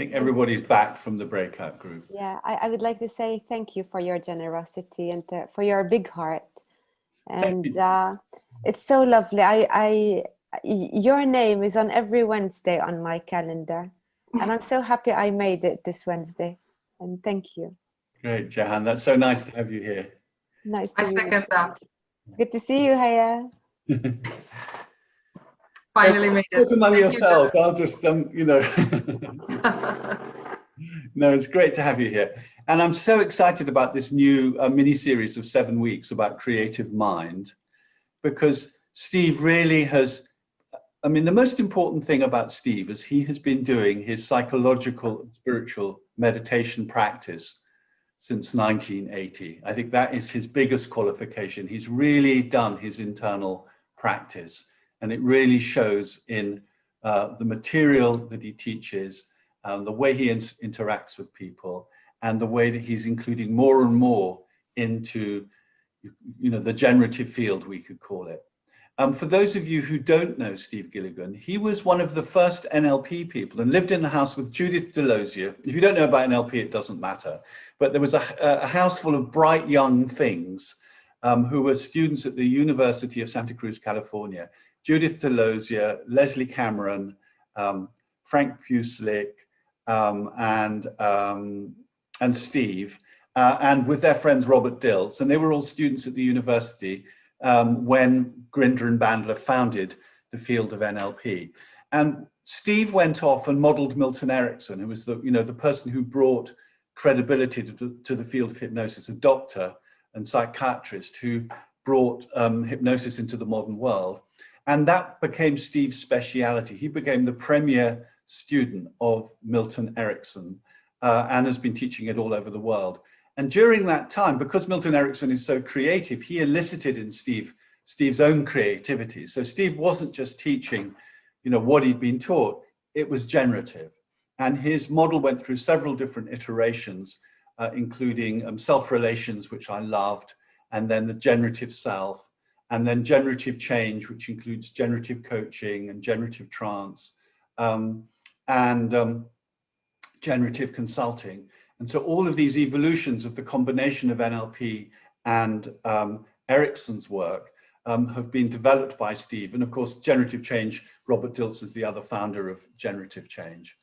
think everybody's back from the breakout group. Yeah, I would like to say thank you for your generosity and for your big heart. And it's so lovely. Your name is on every Wednesday on my calendar. And I'm so happy I made it this Wednesday. And thank you. Great, Jahan. That's so nice to have you here. Nice to I second that. Good to see you, Haya. Finally made it. Talk among yourselves. I'll just, you know. No, it's great to have you here. And I'm so excited about this new mini-series of 7 weeks about creative mind, because Steve really has, I mean, the most important thing about Steve is he has been doing his psychological and spiritual meditation practice since 1980. I think that is his biggest qualification. He's really done his internal practice, and it really shows in the material that he teaches, the way he interacts with people, and the way that he's including more and more into, you know, the generative field, we could call it. For those of you who don't know Steve Gilligan, he was one of the first NLP people and lived in a house with Judith Delosier. If you don't know about NLP, it doesn't matter. But there was a house full of bright young things who were students at the University of Santa Cruz, California. Judith Delosier, Leslie Cameron, Frank Puslik, and Steve, and with their friends Robert Dilts, and they were all students at the university when Grinder and Bandler founded the field of NLP. And Steve went off and modeled Milton Erickson, who was the, you know, the person who brought credibility to the field of hypnosis, a doctor and psychiatrist who brought hypnosis into the modern world. And that became Steve's speciality. He became the premier student of Milton Erickson and has been teaching it all over the world. And during that time, because Milton Erickson is so creative, he elicited in Steve's own creativity. So Steve wasn't just teaching, you know, what he'd been taught, it was generative. And his model went through several different iterations, including self-relations, which I loved, and then the generative self, and then generative change, which includes generative coaching and generative trance, and generative consulting. And so all of these evolutions of the combination of NLP and Erickson's work have been developed by Steve. And of course, generative change, Robert Dilts is the other founder of generative change.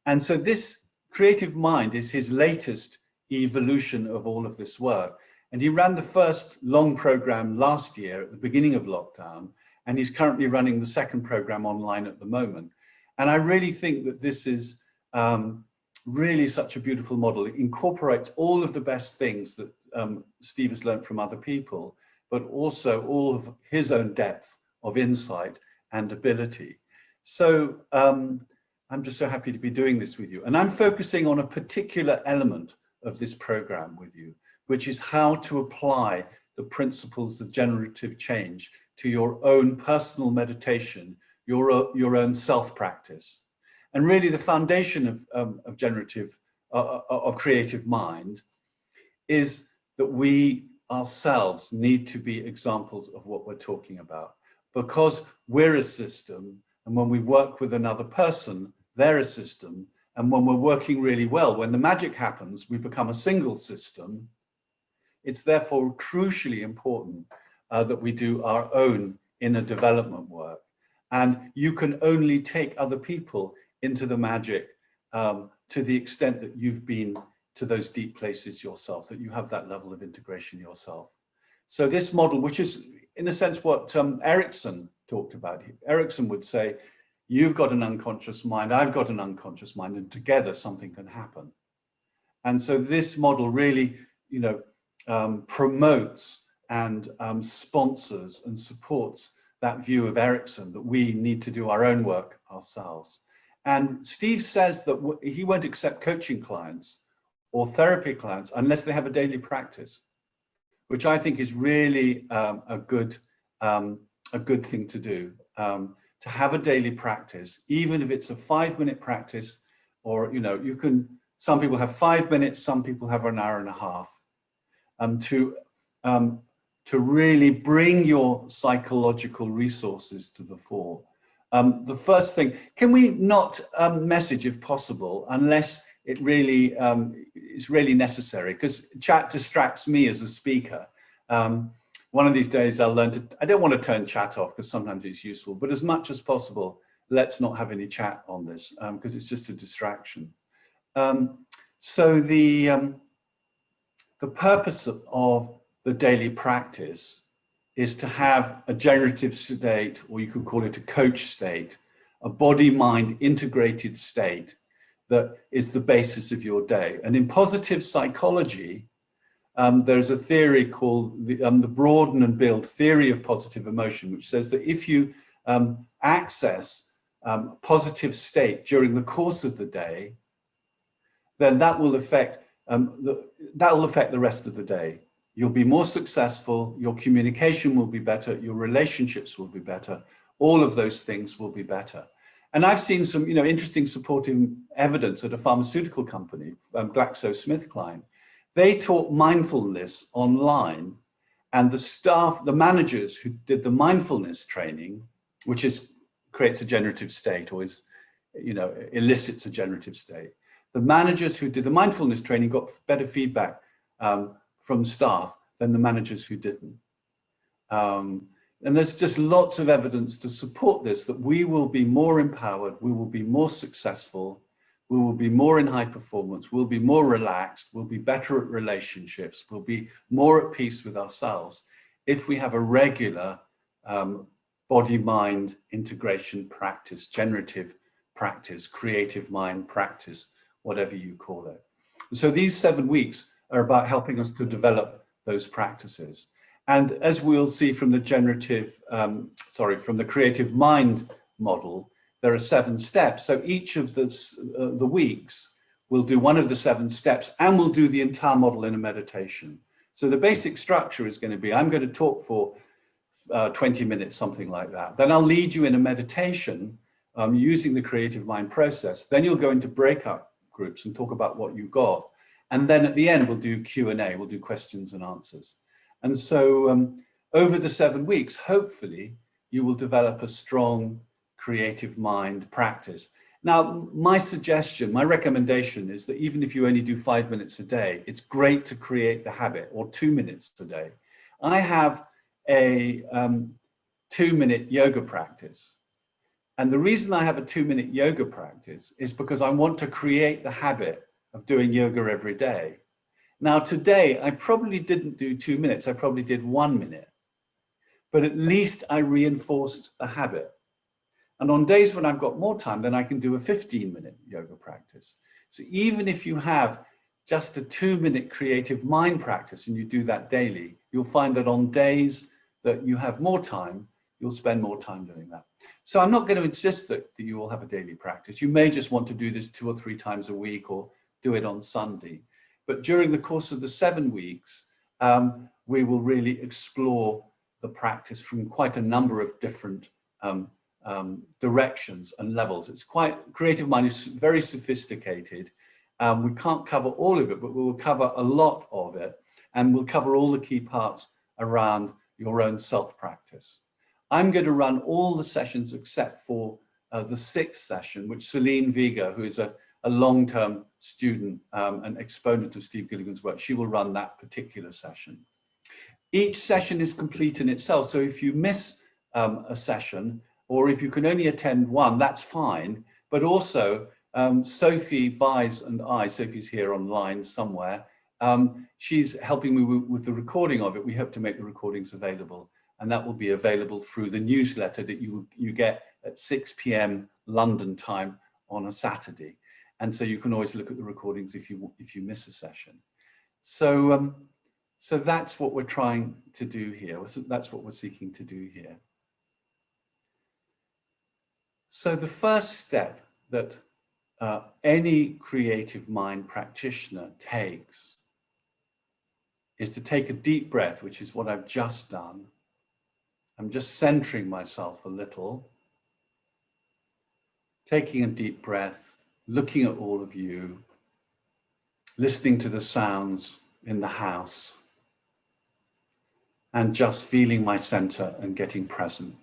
And so this creative mind is his latest evolution of all of this work. And he ran the first long program last year at the beginning of lockdown, and he's currently running the second program online at the moment. And I really think that this is really such a beautiful model. It incorporates all of the best things that Steve has learned from other people, but also all of his own depth of insight and ability. So I'm just so happy to be doing this with you. And I'm focusing on a particular element of this program with you, which is how to apply the principles of generative change to your own personal meditation, your own self-practice. And really the foundation of creative mind is that we ourselves need to be examples of what we're talking about, because we're a system, and when we work with another person, they're a system, and when we're working really well, when the magic happens, we become a single system. It's therefore crucially important that we do our own inner development work. And you can only take other people into the magic to the extent that you've been to those deep places yourself, that you have that level of integration yourself. So this model, which is in a sense what Erickson talked about, Erickson would say, you've got an unconscious mind, I've got an unconscious mind, and together something can happen. And so this model really, you know, promotes and sponsors and supports that view of Erickson that we need to do our own work ourselves. And Steve says that he won't accept coaching clients or therapy clients unless they have a daily practice, which I think is really a good thing to do, to have a daily practice, even if it's a 5-minute practice, or, you know, you can, some people have 5 minutes, some people have an hour and a half, to really bring your psychological resources to the fore, The first thing, can we not message if possible, unless it really is really necessary? Because chat distracts me as a speaker. One of these days I'll learn to, I don't want to turn chat off because sometimes it's useful, but as much as possible, let's not have any chat on this because it's just a distraction. So the purpose of the daily practice is to have a generative state, or you could call it a coach state, a body-mind integrated state that is the basis of your day. And in positive psychology, there's a theory called the broaden and build theory of positive emotion, which says that if you access positive state during the course of the day, then that will affect the rest of the day. You'll be more successful, your communication will be better, your relationships will be better, all of those things will be better. And I've seen some interesting supporting evidence at a pharmaceutical company, GlaxoSmithKline. They taught mindfulness online, and the staff, the managers who did the mindfulness training, which creates a generative state, or elicits a generative state. The managers who did the mindfulness training got better feedback from staff than the managers who didn't. And there's just lots of evidence to support this, that we will be more empowered, we will be more successful, we will be more in high performance, we'll be more relaxed, we'll be better at relationships, we'll be more at peace with ourselves if we have a regular body-mind integration practice, generative practice, creative mind practice, whatever you call it. So these 7 weeks are about helping us to develop those practices. And as we'll see from the from the creative mind model, there are 7 steps. So each of the weeks, we'll do one of the 7 steps, and we'll do the entire model in a meditation. So the basic structure is going to be, I'm going to talk for 20 minutes, something like that. Then I'll lead you in a meditation using the creative mind process. Then you'll go into breakout groups and talk about what you got. And then at the end, we'll do Q&A, we'll do questions and answers. And so over the 7 weeks, hopefully, you will develop a strong creative mind practice. Now, my suggestion, my recommendation is that even if you only do 5 minutes a day, it's great to create the habit, or 2 minutes a day. I have a 2-minute yoga practice. And the reason I have a 2-minute yoga practice is because I want to create the habit of doing yoga every day. Now today, I probably didn't do 2 minutes, I probably did 1 minute, but at least I reinforced the habit. And on days when I've got more time, then I can do a 15-minute yoga practice. So even if you have just a 2-minute creative mind practice and you do that daily, you'll find that on days that you have more time, you'll spend more time doing that. So I'm not going to insist that you all have a daily practice. You may just want to do this 2 or 3 times a week, or do it on Sunday. But during the course of the 7 weeks, we will really explore the practice from quite a number of different directions and levels. It's creative mind is very sophisticated. We can't cover all of it, but we will cover a lot of it, and we'll cover all the key parts around your own self-practice. I'm going to run all the sessions except for the 6th session, which Selene Vega, who is a long-term student and exponent of Steve Gilligan's work, she will run that particular session. Each session is complete in itself. So if you miss a session, or if you can only attend one, that's fine. But also Sophie Vise and I, Sophie's here online somewhere, she's helping me with the recording of it. We hope to make the recordings available, and that will be available through the newsletter that you get at 6 p.m. London time on a Saturday. And so you can always look at the recordings if you miss a session. So, so that's what we're trying to do here. That's what we're seeking to do here. So the first step that any creative mind practitioner takes is to take a deep breath, which is what I've just done. I'm just centering myself a little, taking a deep breath, looking at all of you, listening to the sounds in the house, and just feeling my center and getting present.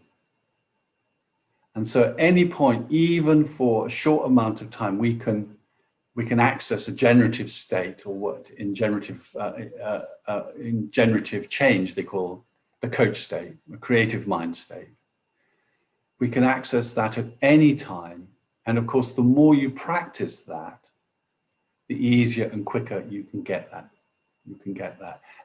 And so at any point, even for a short amount of time, we can access a generative state, or what in generative change they call the coach state, a creative mind state. We can access that at any time. And of course, the more you practice that, the easier and quicker you can get that.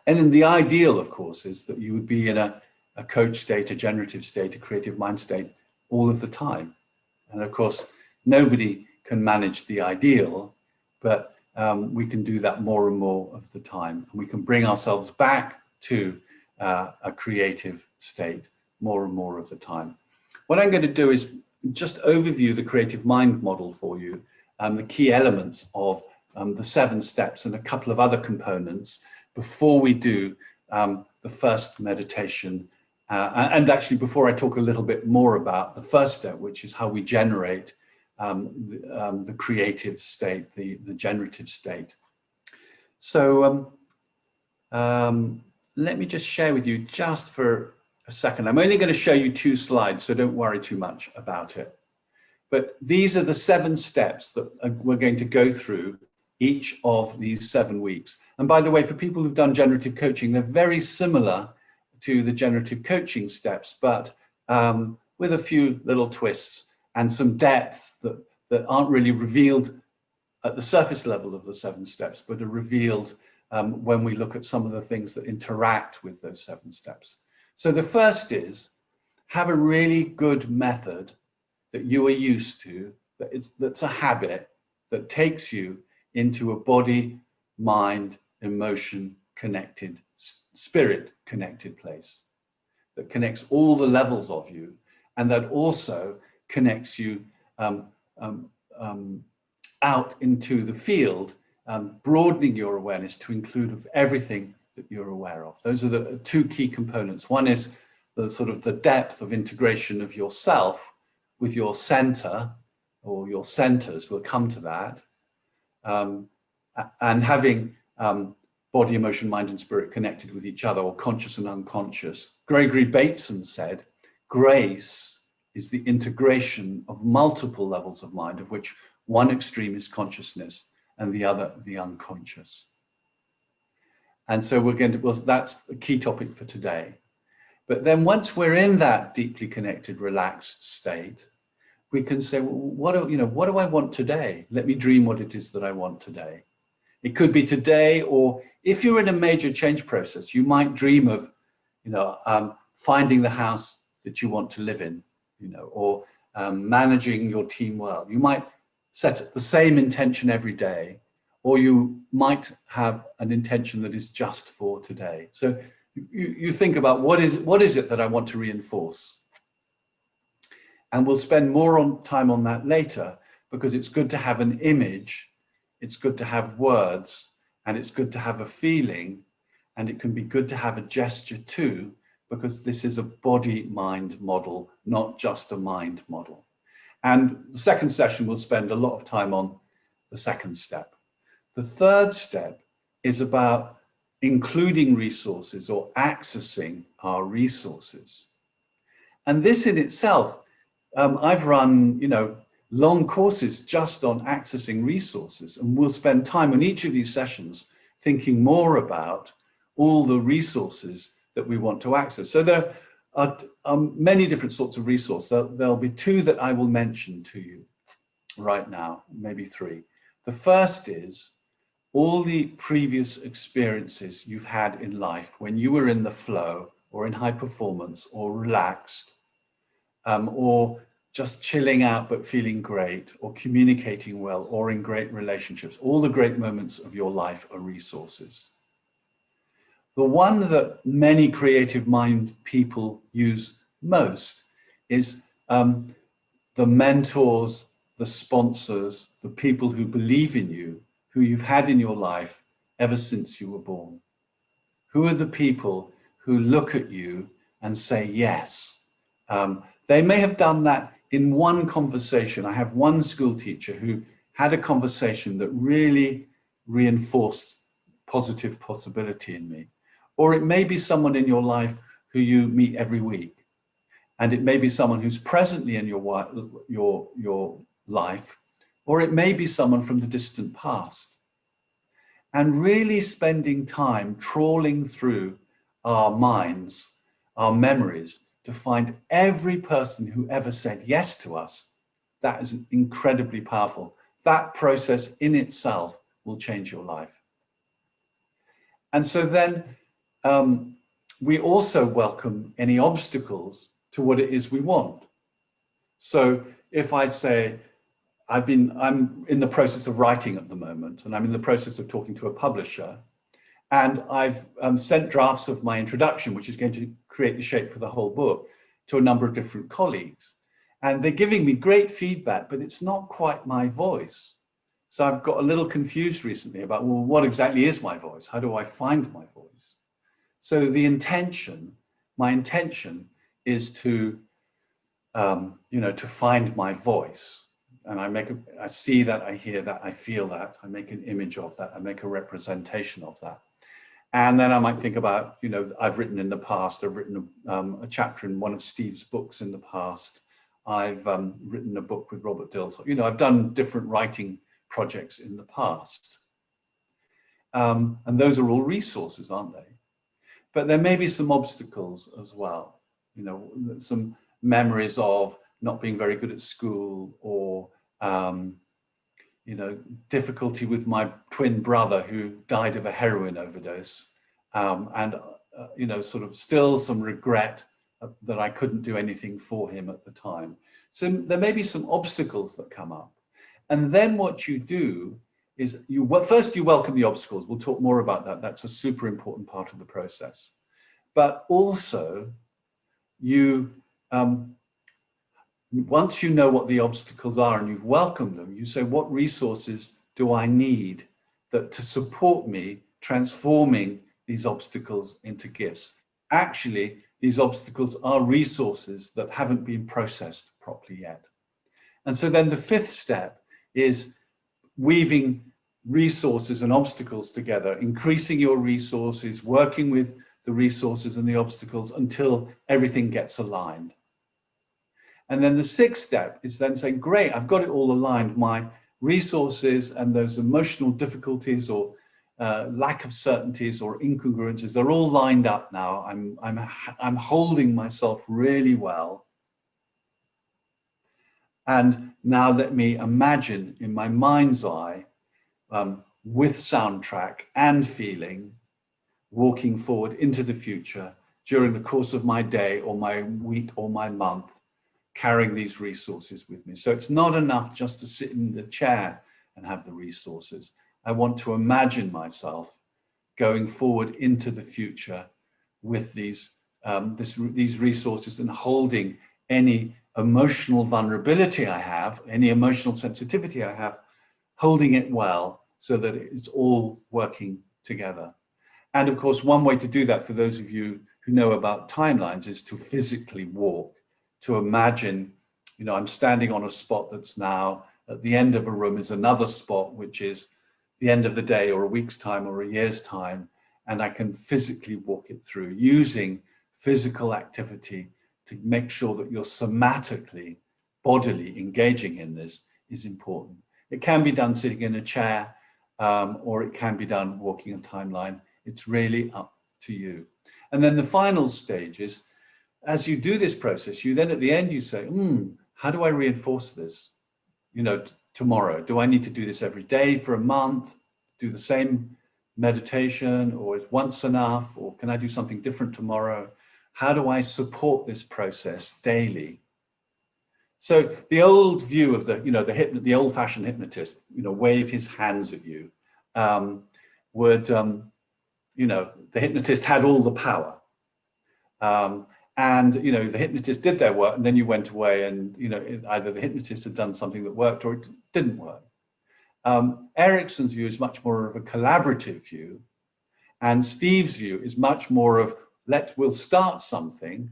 And in the ideal, of course, is that you would be in a coach state, a generative state, a creative mind state all of the time. And of course, nobody can manage the ideal, but we can do that more and more of the time. And we can bring ourselves back to a creative state more and more of the time. What I'm going to do is just overview the creative mind model for you, the key elements of the 7 steps and a couple of other components before we do the first meditation. And actually, before I talk a little bit more about the first step, which is how we generate the creative state, the generative state. So let me just share with you just for a second. I'm only going to show you 2 slides, so don't worry too much about it. But these are the 7 steps that we're going to go through each of these 7 weeks. And by the way, for people who've done generative coaching, they're very similar to the generative coaching steps, but with a few little twists and some depth that aren't really revealed at the surface level of the 7 steps, but are revealed when we look at some of the things that interact with those 7 steps. So the first is, have a really good method that you are used to, that's a habit that takes you into a body, mind, emotion connected, spirit connected place, that connects all the levels of you, and that also connects you out into the field, broadening your awareness to include of everything that you're aware of. Those are the 2 key components. One is the sort of the depth of integration of yourself with your center or your centers. We'll come to that. And having body, emotion, mind, and spirit connected with each other, or conscious and unconscious. Gregory Bateson said, grace is the integration of multiple levels of mind, of which one extreme is consciousness and the other the unconscious. And so we're going to, well, that's the key topic for today. But then once we're in that deeply connected, relaxed state, we can say, well, what do I want today? Let me dream what it is that I want today. It could be today, or if you're in a major change process, you might dream of, finding the house that you want to live in, or managing your team well. You might set the same intention every day, or you might have an intention that is just for today. So you think about what is it that I want to reinforce? And we'll spend more time on that later, because it's good to have an image. It's good to have words, and it's good to have a feeling, and it can be good to have a gesture too, because this is a body-mind model, not just a mind model. And the second session, we'll spend a lot of time on the second step. The third step is about including resources or accessing our resources. And this in itself, I've run, long courses just on accessing resources, and we'll spend time on each of these sessions thinking more about all the resources that we want to access. So there are many different sorts of resources. There'll be 2 that I will mention to you right now, maybe 3. The first is all the previous experiences you've had in life when you were in the flow, or in high performance, or relaxed, or just chilling out but feeling great, or communicating well, or in great relationships. All the great moments of your life are resources. The one that many creative mind people use most is the mentors, the sponsors, the people who believe in you, who you've had in your life ever since you were born. Who are the people who look at you and say yes? They may have done that in one conversation. I have one school teacher who had a conversation that really reinforced positive possibility in me. Or it may be someone in your life who you meet every week. And it may be someone who's presently in your life, or it may be someone from the distant past. And really spending time trawling through our minds, our memories, to find every person who ever said yes to us. That is incredibly powerful. That process in itself will change your life. And so then we also welcome any obstacles to what it is we want. So if I say, I'm in the process of writing at the moment, and I'm in the process of talking to a publisher, and I've sent drafts of my introduction, which is going to create the shape for the whole book, to a number of different colleagues. And they're giving me great feedback, but it's not quite my voice. So I've got a little confused recently about, well, what exactly is my voice? How do I find my voice? So the intention, my intention is to, to find my voice. And I see that, I hear that, I feel that, I make an image of that, I make a representation of that. And then I might think about, I've written in the past, I've written a chapter in one of Steve's books in the past. I've written a book with Robert Dills. I've done different writing projects in the past. And those are all resources, aren't they? But there may be some obstacles as well. Some memories of not being very good at school, or difficulty with my twin brother who died of a heroin overdose, and sort of still some regret that I couldn't do anything for him at the time. So there may be some obstacles that come up, and then what you do is first you welcome the obstacles. We'll talk more about that. That's a super important part of the process. But also you once you know what the obstacles are and you've welcomed them, you say, what resources do I need to support me transforming these obstacles into gifts? Actually, these obstacles are resources that haven't been processed properly yet. And so then the fifth step is weaving resources and obstacles together, increasing your resources, working with the resources and the obstacles until everything gets aligned. And then the sixth step is then saying, great, I've got it all aligned. My resources and those emotional difficulties or lack of certainties or incongruences, they're all lined up now. I'm holding myself really well. And now let me imagine in my mind's eye, with soundtrack and feeling, walking forward into the future during the course of my day or my week or my month, carrying these resources with me. So it's not enough just to sit in the chair and have the resources. I want to imagine myself going forward into the future with these resources and holding any emotional vulnerability I have, any emotional sensitivity I have, holding it well so that it's all working together. And of course, one way to do that, for those of you who know about timelines, is to physically walk, to imagine, I'm standing on a spot that's now at the end of a room is another spot, which is the end of the day or a week's time or a year's time. And I can physically walk it through using physical activity to make sure that you're somatically, bodily engaging in this is important. It can be done sitting in a chair, or it can be done walking a timeline. It's really up to you. And then the final stage is, as you do this process, you then at the end, you say, how do I reinforce this? Tomorrow, do I need to do this every day for a month, do the same meditation, or is once enough, or can I do something different tomorrow? How do I support this process daily? So the old view of the old-fashioned hypnotist, wave his hands at you, the hypnotist had all the power. And the hypnotist did their work, and then you went away, and either the hypnotist had done something that worked or it didn't work. Erickson's view is much more of a collaborative view, and Steve's view is much more of we'll start something,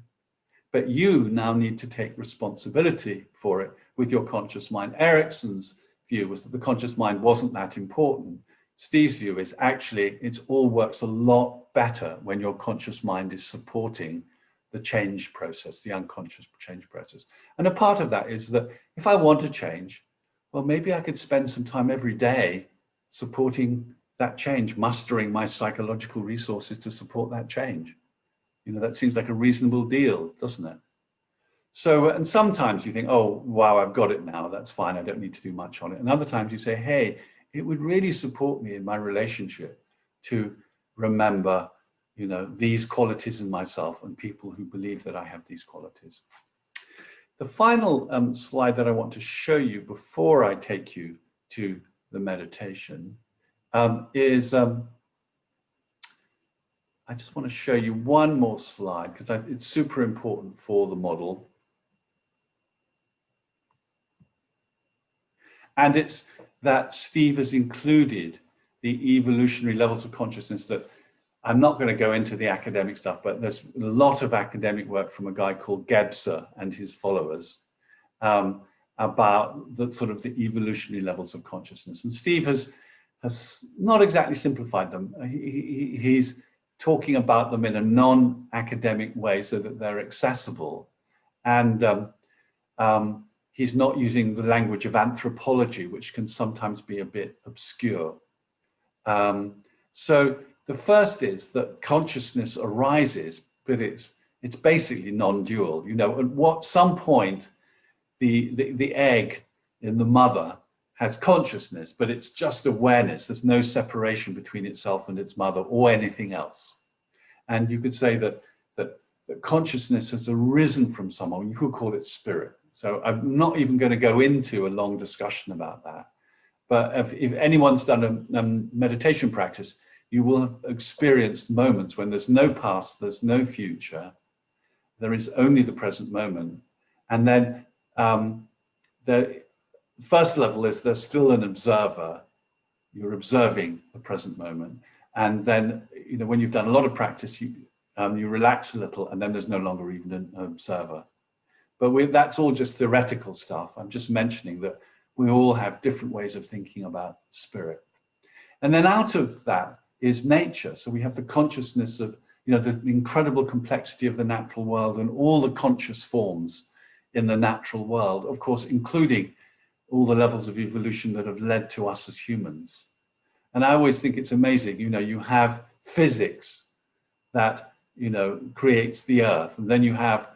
but you now need to take responsibility for it with your conscious mind. Erickson's view was that the conscious mind wasn't that important. Steve's view is actually it all works a lot better when your conscious mind is supporting the change process, the unconscious change process. And a part of that is that if I want to change, well, maybe I could spend some time every day supporting that change, mustering my psychological resources to support that change. You know, that seems like a reasonable deal, doesn't it? So, and sometimes you think, oh, wow, I've got it now. That's fine. I don't need to do much on it. And other times you say, hey, it would really support me in my relationship to remember, you know, these qualities in myself and people who believe that I have these qualities. The final slide that I want to show you before I take you to the meditation is, I just want to show you one more slide because it's super important for the model. And it's that Steve has included the evolutionary levels of consciousness that I'm not going to go into the academic stuff, but there's a lot of academic work from a guy called Gebser and his followers about the sort of the evolutionary levels of consciousness. And Steve has not exactly simplified them. He's talking about them in a non-academic way so that they're accessible. And he's not using the language of anthropology, which can sometimes be a bit obscure. So the first is that consciousness arises, but it's basically non-dual. You know, at some point, the egg in the mother has consciousness, but it's just awareness. There's no separation between itself and its mother or anything else. And you could say that consciousness has arisen from someone. You could call it spirit. So I'm not even going to go into a long discussion about that. But if anyone's done a meditation practice, you will have experienced moments when there's no past, there's no future, there is only the present moment. And then the first level is there's still an observer. You're observing the present moment. And then, you know, when you've done a lot of practice, you relax a little, and then there's no longer even an observer. But that's all just theoretical stuff. I'm just mentioning that we all have different ways of thinking about spirit. And then out of that is nature. So we have the consciousness of, you know, the incredible complexity of the natural world and all the conscious forms in the natural world, of course, including all the levels of evolution that have led to us as humans. And I always think it's amazing, you know, you have physics that, you know, creates the earth, and then you have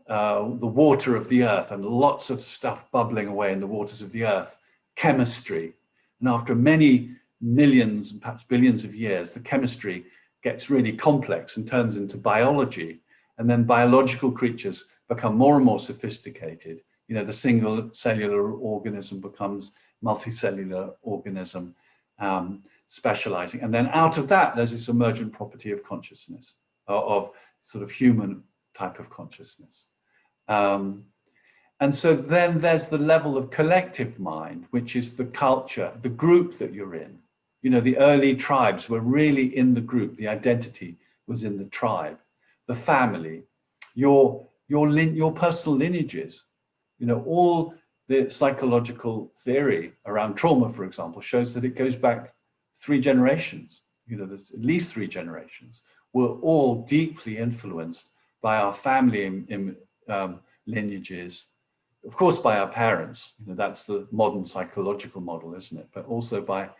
the water of the earth and lots of stuff bubbling away in the waters of the earth, chemistry. And after many millions and perhaps billions of years, the chemistry gets really complex and turns into biology. And then biological creatures become more and more sophisticated. You know, the single cellular organism becomes multicellular organism, specializing. And then out of that, there's this emergent property of consciousness, of sort of human type of consciousness. And so then there's the level of collective mind, which is the culture, the group that you're in. You know, the early tribes were really in the group. The identity was in the tribe, the family, your personal lineages. You know, all the psychological theory around trauma, for example, shows that it goes back 3 generations. You know, there's at least 3 generations. We're all deeply influenced by our family lineages, of course, by our parents. You know, that's the modern psychological model, isn't it? But also by,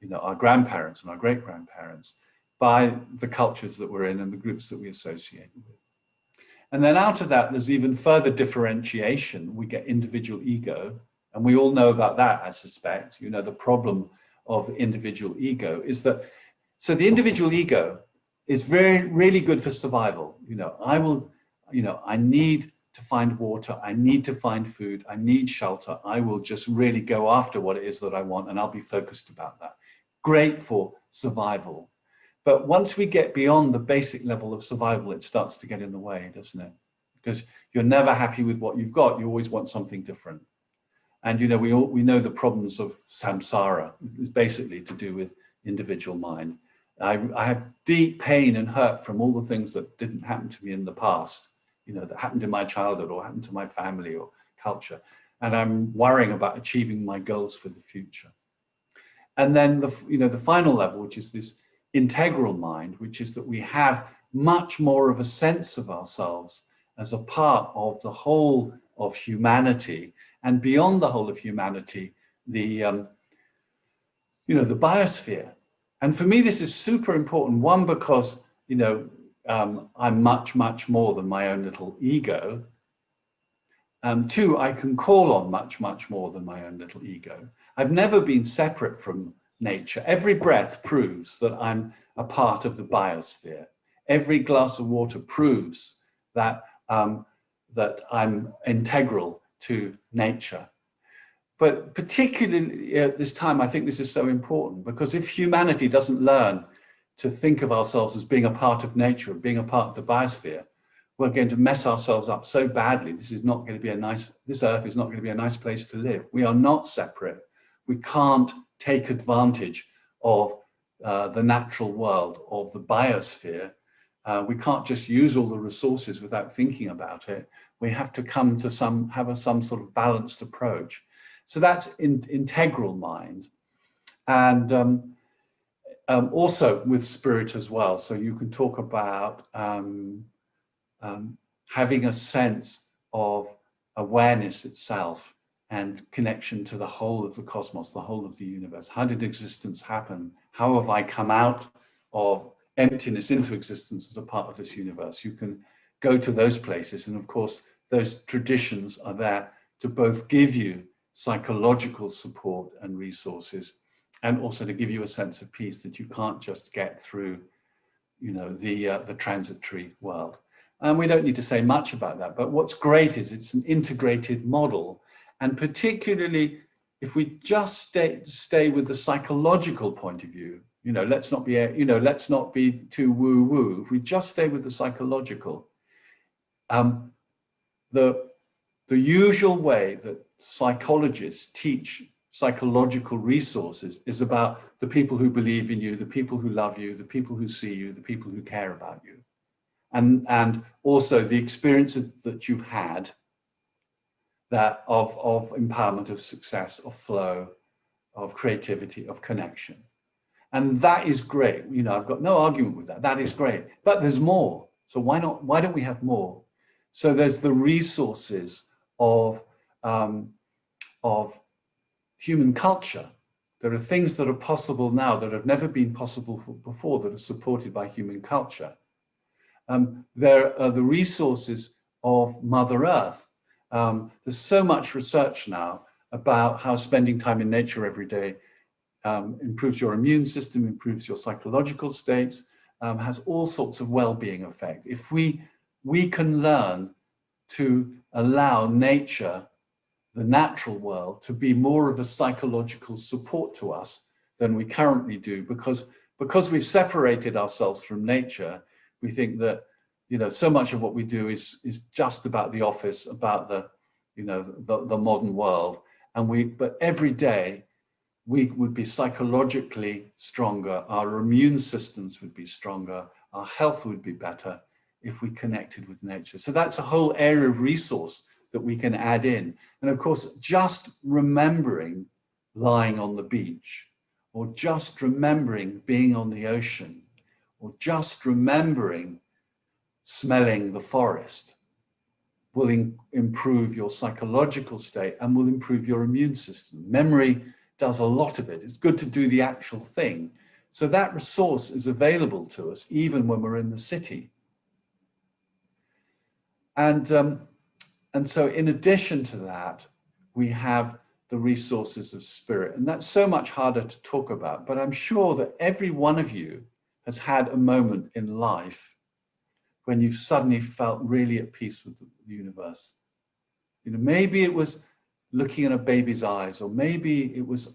you know, our grandparents and our great-grandparents, by the cultures that we're in and the groups that we associate with. And then out of that, there's even further differentiation. We get individual ego, and we all know about that, I suspect. You know, the problem of individual ego is that, so the individual ego is really good for survival. You know, I need to find water, I need to find food, I need shelter. I will just really go after what it is that I want, and I'll be focused about that. Great for survival. But once we get beyond the basic level of survival, it starts to get in the way, doesn't it? Because you're never happy with what you've got. You always want something different. And, you know, we know the problems of samsara is basically to do with individual mind. I have deep pain and hurt from all the things that didn't happen to me in the past, you know, that happened in my childhood or happened to my family or culture. And I'm worrying about achieving my goals for the future. And then the final level, which is this integral mind, which is that we have much more of a sense of ourselves as a part of the whole of humanity, and beyond the whole of humanity, the the biosphere. And for me, this is super important. One, because I'm much more than my own little ego. Two, I can call on much more than my own little ego. I've never been separate from nature. Every breath proves that I'm a part of the biosphere. Every glass of water proves that that I'm integral to nature. But particularly at this time, I think this is so important, because if humanity doesn't learn to think of ourselves as being a part of nature, being a part of the biosphere, we're going to mess ourselves up so badly. This is not going to be this earth is not going to be a nice place to live. We are not separate. We can't take advantage of the natural world, of the biosphere. We can't just use all the resources without thinking about it. We have to come to some sort of balanced approach. So that's integral mind. And also with spirit as well. So you can talk about having a sense of awareness itself and connection to the whole of the cosmos, the whole of the universe. How did existence happen? How have I come out of emptiness into existence as a part of this universe? You can go to those places. And of course, those traditions are there to both give you psychological support and resources, and also to give you a sense of peace that you can't just get through, the transitory world. And we don't need to say much about that. But what's great is it's an integrated model. And particularly if we just stay with the psychological point of view, let's not be too woo-woo. If we just stay with the psychological, the usual way that psychologists teach psychological resources is about the people who believe in you, the people who love you, the people who see you, the people who care about you. And also the experiences that you've had, that of empowerment, of success, of flow, of creativity, of connection. And that is great. I've got no argument with that. That is great. But there's more. So why don't we have more? So there's the resources of human culture. There are things that are possible now that have never been possible before, that are supported by human culture. There are the resources of Mother Earth. There's so much research now about how spending time in nature every day improves your immune system, improves your psychological states, has all sorts of well-being effect. If we can learn to allow nature, the natural world, to be more of a psychological support to us than we currently do, because we've separated ourselves from nature. We think that so much of what we do is just about the office, about the modern world, but every day we would be psychologically stronger, our immune systems would be stronger, our health would be better if we connected with nature. So that's a whole area of resource that we can add in. And of course, just remembering lying on the beach, or just remembering being on the ocean, or just remembering smelling the forest will improve your psychological state and will improve your immune system. Memory does a lot of it. It's good to do the actual thing. So that resource is available to us even when we're in the city. And so in addition to that, we have the resources of spirit. And that's so much harder to talk about, but I'm sure that every one of you has had a moment in life when you've suddenly felt really at peace with the universe. Maybe it was looking in a baby's eyes, or maybe it was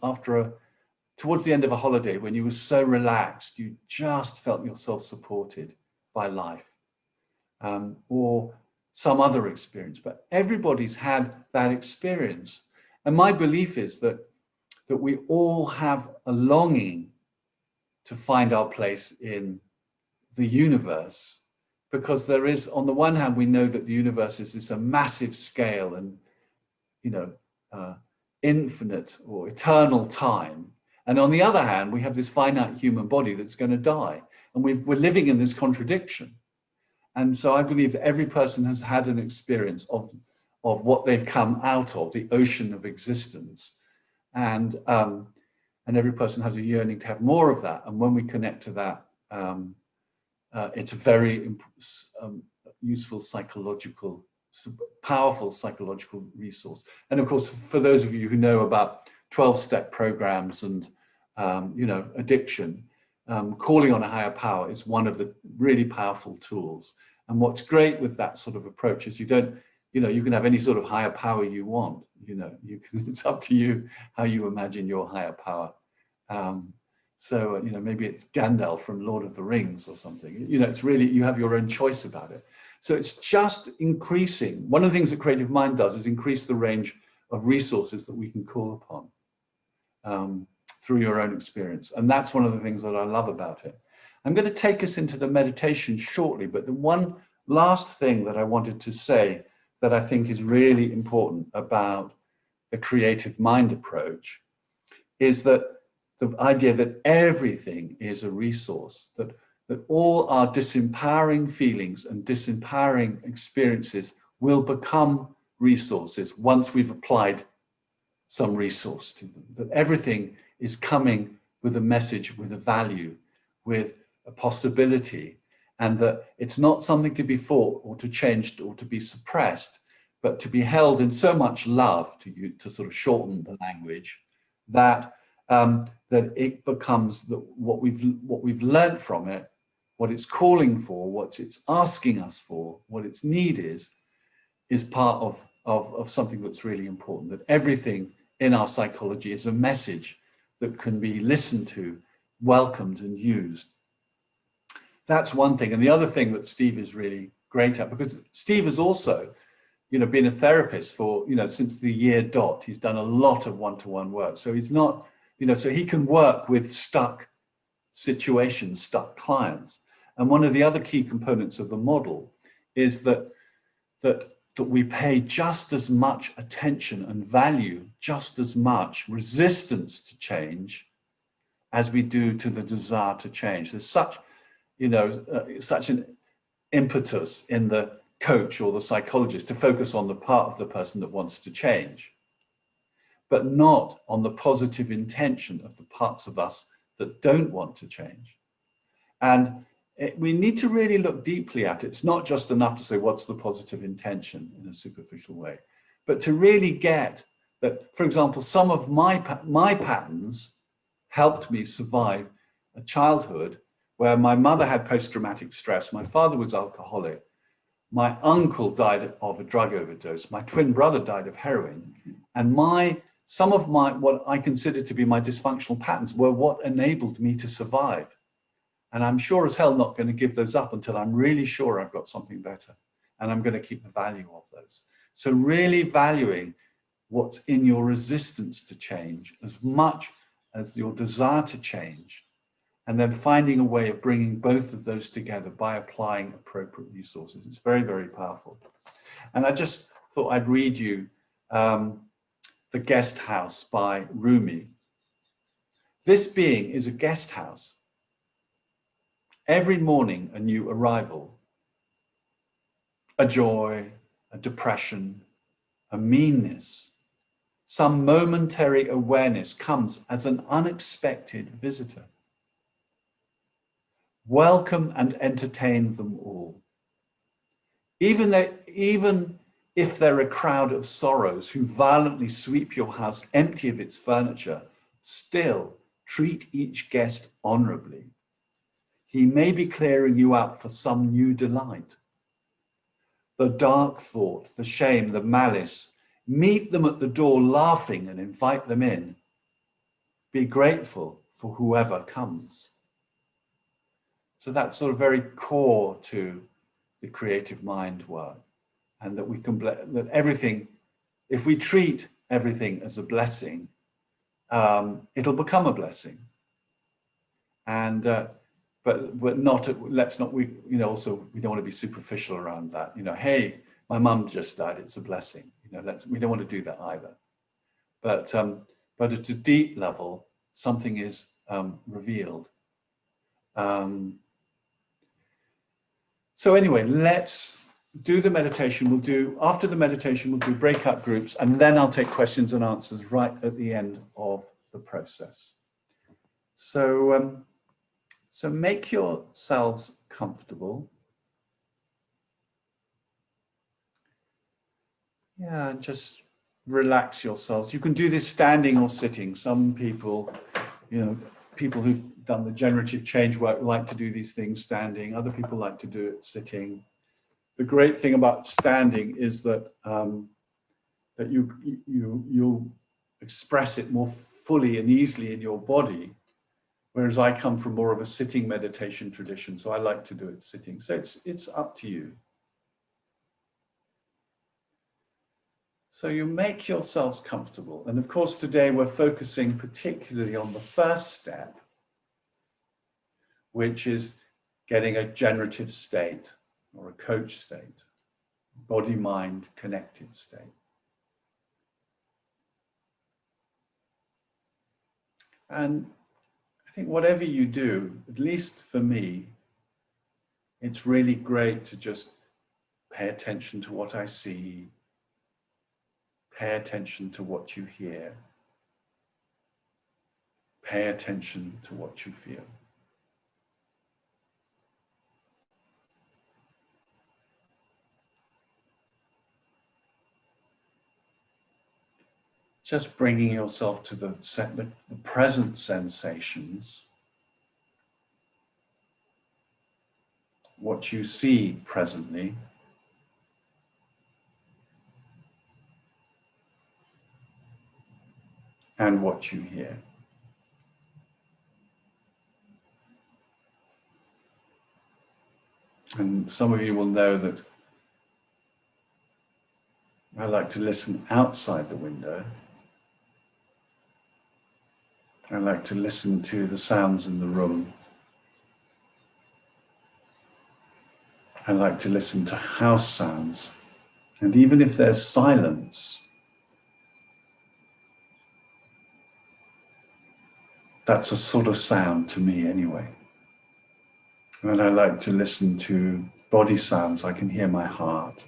towards the end of a holiday when you were so relaxed, you just felt yourself supported by life, or some other experience. But everybody's had that experience. And my belief is that we all have a longing to find our place in the universe, because there is, on the one hand, we know that the universe is this a massive scale and infinite or eternal time. And on the other hand, we have this finite human body that's going to die. And we're living in this contradiction. And so I believe that every person has had an experience of what they've come out of, the ocean of existence. And every person has a yearning to have more of that. And when we connect to that, it's a very useful psychological, powerful psychological resource. And of course, for those of you who know about 12-step programs and addiction, calling on a higher power is one of the really powerful tools. And what's great with that sort of approach is you can have any sort of higher power you want. It's up to you how you imagine your higher power. So maybe it's Gandalf from Lord of the Rings or something. It's really, you have your own choice about it. So it's just increasing. One of the things that Creative Mind does is increase the range of resources that we can call upon through your own experience. And that's one of the things that I love about it. I'm going to take us into the meditation shortly, but the one last thing that I wanted to say that I think is really important about the Creative Mind approach is that the idea that everything is a resource, that all our disempowering feelings and disempowering experiences will become resources once we've applied some resource to them, that everything is coming with a message, with a value, with a possibility, and that it's not something to be fought or to changed or to be suppressed, but to be held in so much love, to sort of shorten the language, that that it becomes what we've learned from it, what it's calling for, what it's asking us for, what its need is part of something that's really important. That everything in our psychology is a message that can be listened to, welcomed, and used. That's one thing. And the other thing that Steve is really great at, because Steve has also, been a therapist for, since the year dot. He's done a lot of one-to-one work. So he's not, so he can work with stuck situations, stuck clients. And one of the other key components of the model is that we pay just as much attention and value, just as much resistance to change as we do to the desire to change. There's such, such an impetus in the coach or the psychologist to focus on the part of the person that wants to change, but not on the positive intention of the parts of us that don't want to change. And we need to really look deeply at it. It's not just enough to say, what's the positive intention in a superficial way, but to really get that, for example, some of my patterns helped me survive a childhood where my mother had post-traumatic stress, my father was alcoholic, my uncle died of a drug overdose, my twin brother died of heroin, and some of what I consider to be my dysfunctional patterns were what enabled me to survive. And I'm sure as hell not going to give those up until I'm really sure I've got something better. And I'm going to keep the value of those. So really valuing what's in your resistance to change as much as your desire to change. And then finding a way of bringing both of those together by applying appropriate resources. It's very, very powerful. And I just thought I'd read you The Guest House by Roomie. This being is a guest house. Every morning, a new arrival, a joy, a depression, a meanness, some momentary awareness comes as an unexpected visitor. Welcome and entertain them all. Even if they're a crowd of sorrows who violently sweep your house empty of its furniture, still treat each guest honorably. He may be clearing you out for some new delight. The dark thought, the shame, the malice, meet them at the door laughing and invite them in. Be grateful for whoever comes. So that's sort of very core to the Creative Mind work, and that that everything, if we treat everything as a blessing, it'll become a blessing. And but not, let's not, also we don't want to be superficial around that. Hey, my mum just died, it's a blessing. We don't want to do that either. But at a deep level, something is So anyway, let's do the meditation. After the meditation, we'll do breakout groups, and then I'll take questions and answers right at the end of the process. So, so make yourselves comfortable. Yeah, and just relax yourselves. You can do this standing or sitting. Some people, people who've done the generative change work like to do these things standing. Other people like to do it sitting. The great thing about standing is that that you'll express it more fully and easily in your body, whereas I come from more of a sitting meditation tradition, so I like to do it sitting. So it's up to you. So you make yourselves comfortable. And of course, today we're focusing particularly on the first step, which is getting a generative state or a coach state, body-mind connected state. And I think whatever you do, at least for me, it's really great to just pay attention to what I see, pay attention to what you hear, pay attention to what you feel. Just bringing yourself to the present sensations, what you see presently, and what you hear. And some of you will know that I like to listen outside the window. I like to listen to the sounds in the room. I like to listen to house sounds. And even if there's silence, that's a sort of sound to me anyway. And I like to listen to body sounds. I can hear my heart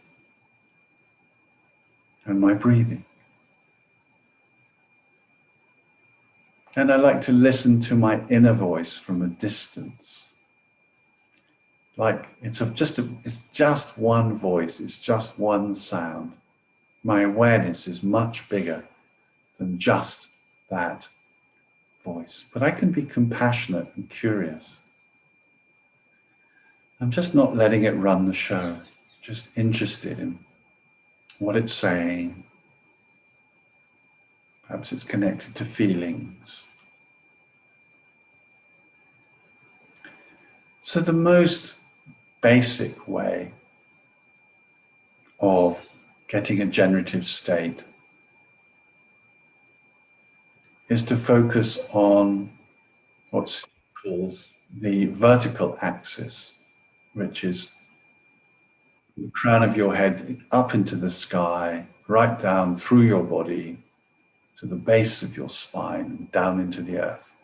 and my breathing. And I like to listen to my inner voice from a distance. Like it's just one voice, it's just one sound. My awareness is much bigger than just that voice. But I can be compassionate and curious. I'm just not letting it run the show, just interested in what it's saying. Perhaps it's connected to feelings. So the most basic way of getting a generative state is to focus on what Steve calls the vertical axis, which is the crown of your head up into the sky, right down through your body to the base of your spine, down into the earth.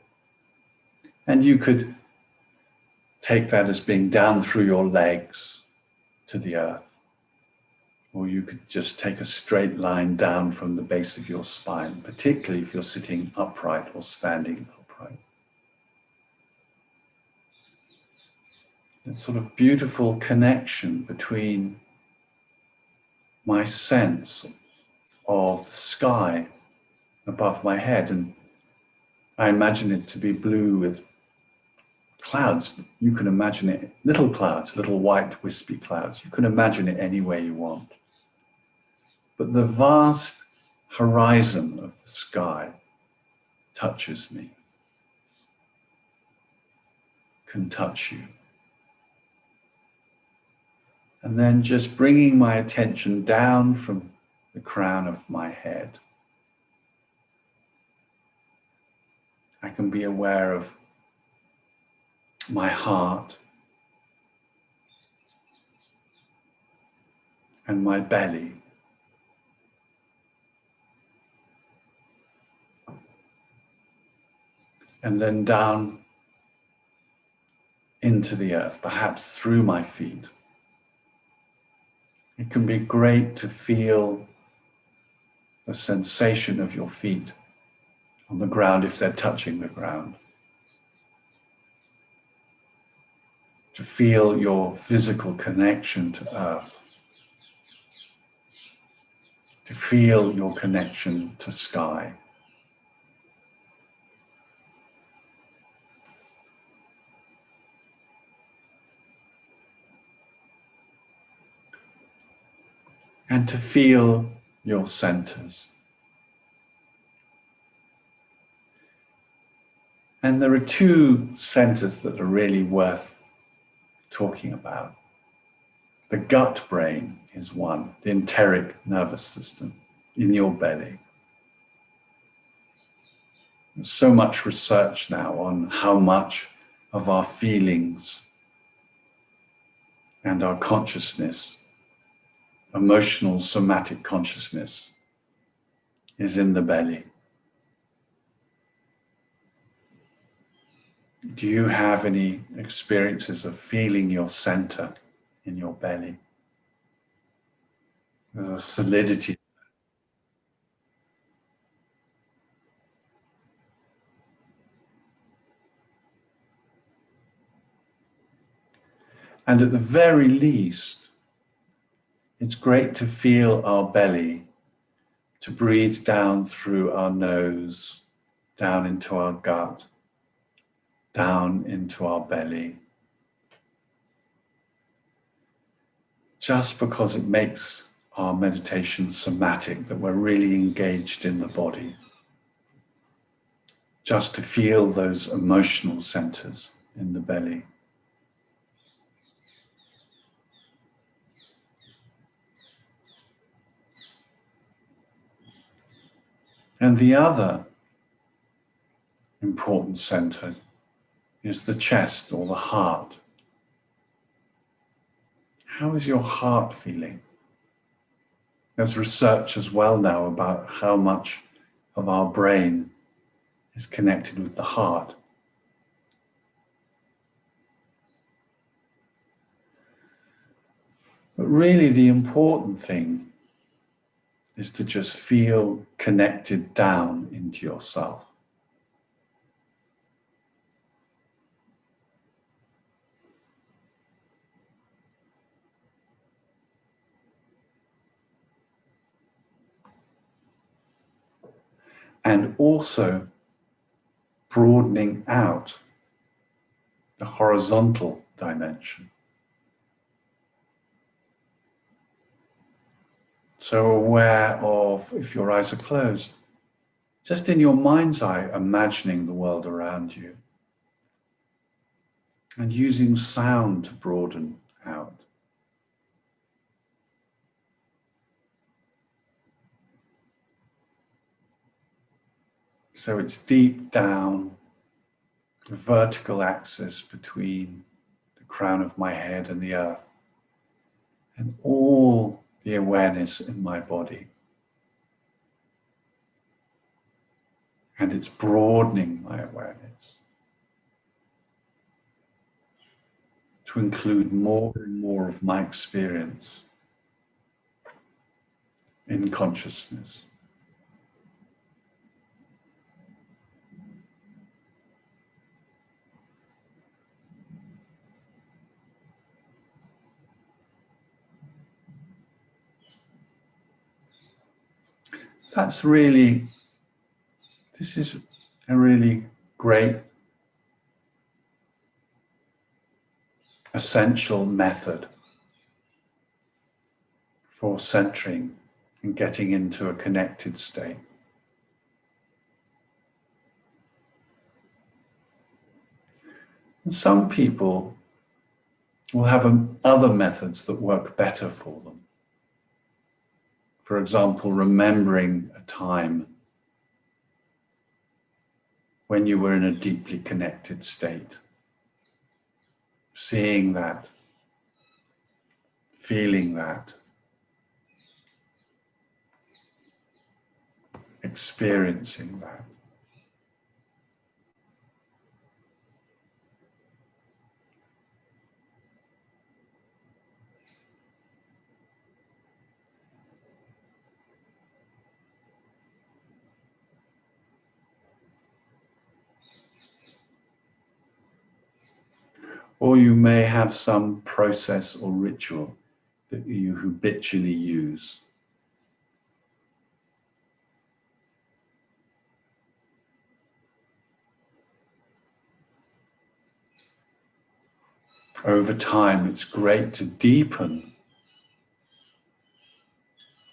And you could take that as being down through your legs to the earth. Or you could just take a straight line down from the base of your spine, particularly if you're sitting upright or standing upright. That sort of beautiful connection between my sense of the sky above my head, and I imagine it to be blue with clouds. You can imagine it, little clouds, little white wispy clouds. You can imagine it any way you want. But the vast horizon of the sky touches me, can touch you. And then just bringing my attention down from the crown of my head, I can be aware of my heart and my belly. And then down into the earth, perhaps through my feet, It can be great to feel the sensation of your feet on the ground if they're touching the ground. To feel your physical connection to earth. To feel your connection to sky. And to feel your centers. And there are two centers that are really worth talking about. The gut brain is one, the enteric nervous system in your belly. There's so much research now on how much of our feelings and our consciousness, emotional somatic consciousness, is in the belly. Do you have any experiences of feeling your center in your belly? There's a solidity. And at the very least, it's great to feel our belly, to breathe down through our nose, down into our gut, down into our belly. Just because it makes our meditation somatic, that we're really engaged in the body. Just to feel those emotional centers in the belly. And the other important center is the chest or the heart. How is your heart feeling? There's research as well now about how much of our brain is connected with the heart. But really the important thing is to just feel connected down into yourself. And also broadening out the horizontal dimension. So aware of, if your eyes are closed, just in your mind's eye, imagining the world around you. And using sound to broaden out. So it's deep down, the vertical axis between the crown of my head and the earth, and all the awareness in my body. And it's broadening my awareness to include more and more of my experience in consciousness. This is a really great, essential method for centering and getting into a connected state. And some people will have other methods that work better for them. For example, remembering a time when you were in a deeply connected state. Seeing that, feeling that, experiencing that. Or you may have some process or ritual that you habitually use. Over time, it's great to deepen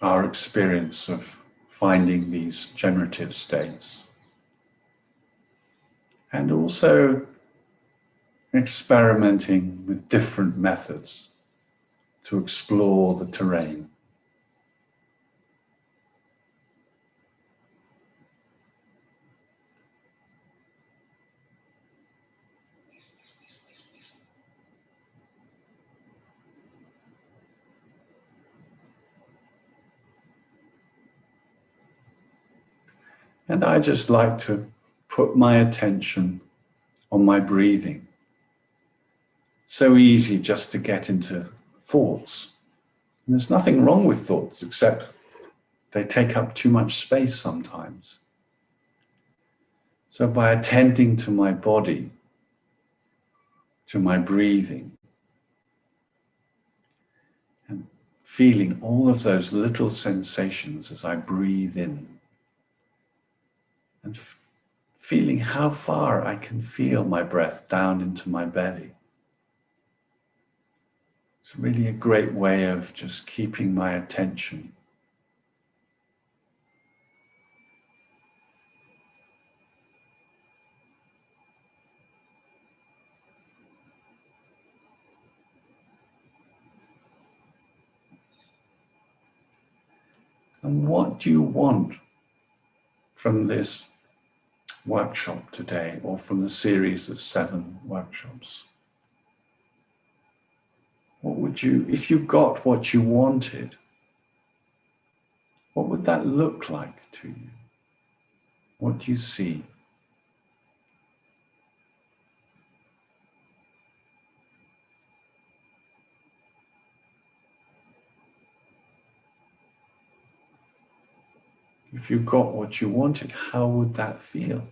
our experience of finding these generative states. And also experimenting with different methods to explore the terrain. And I just like to put my attention on my breathing. So easy just to get into thoughts. And there's nothing wrong with thoughts, except they take up too much space sometimes. So by attending to my body, to my breathing, and feeling all of those little sensations as I breathe in, and feeling how far I can feel my breath down into my belly. It's really a great way of just keeping my attention. And what do you want from this workshop today, or from the series of 7 workshops? What would you, if you got what you wanted, what would that look like to you? What do you see? If you got what you wanted, how would that feel?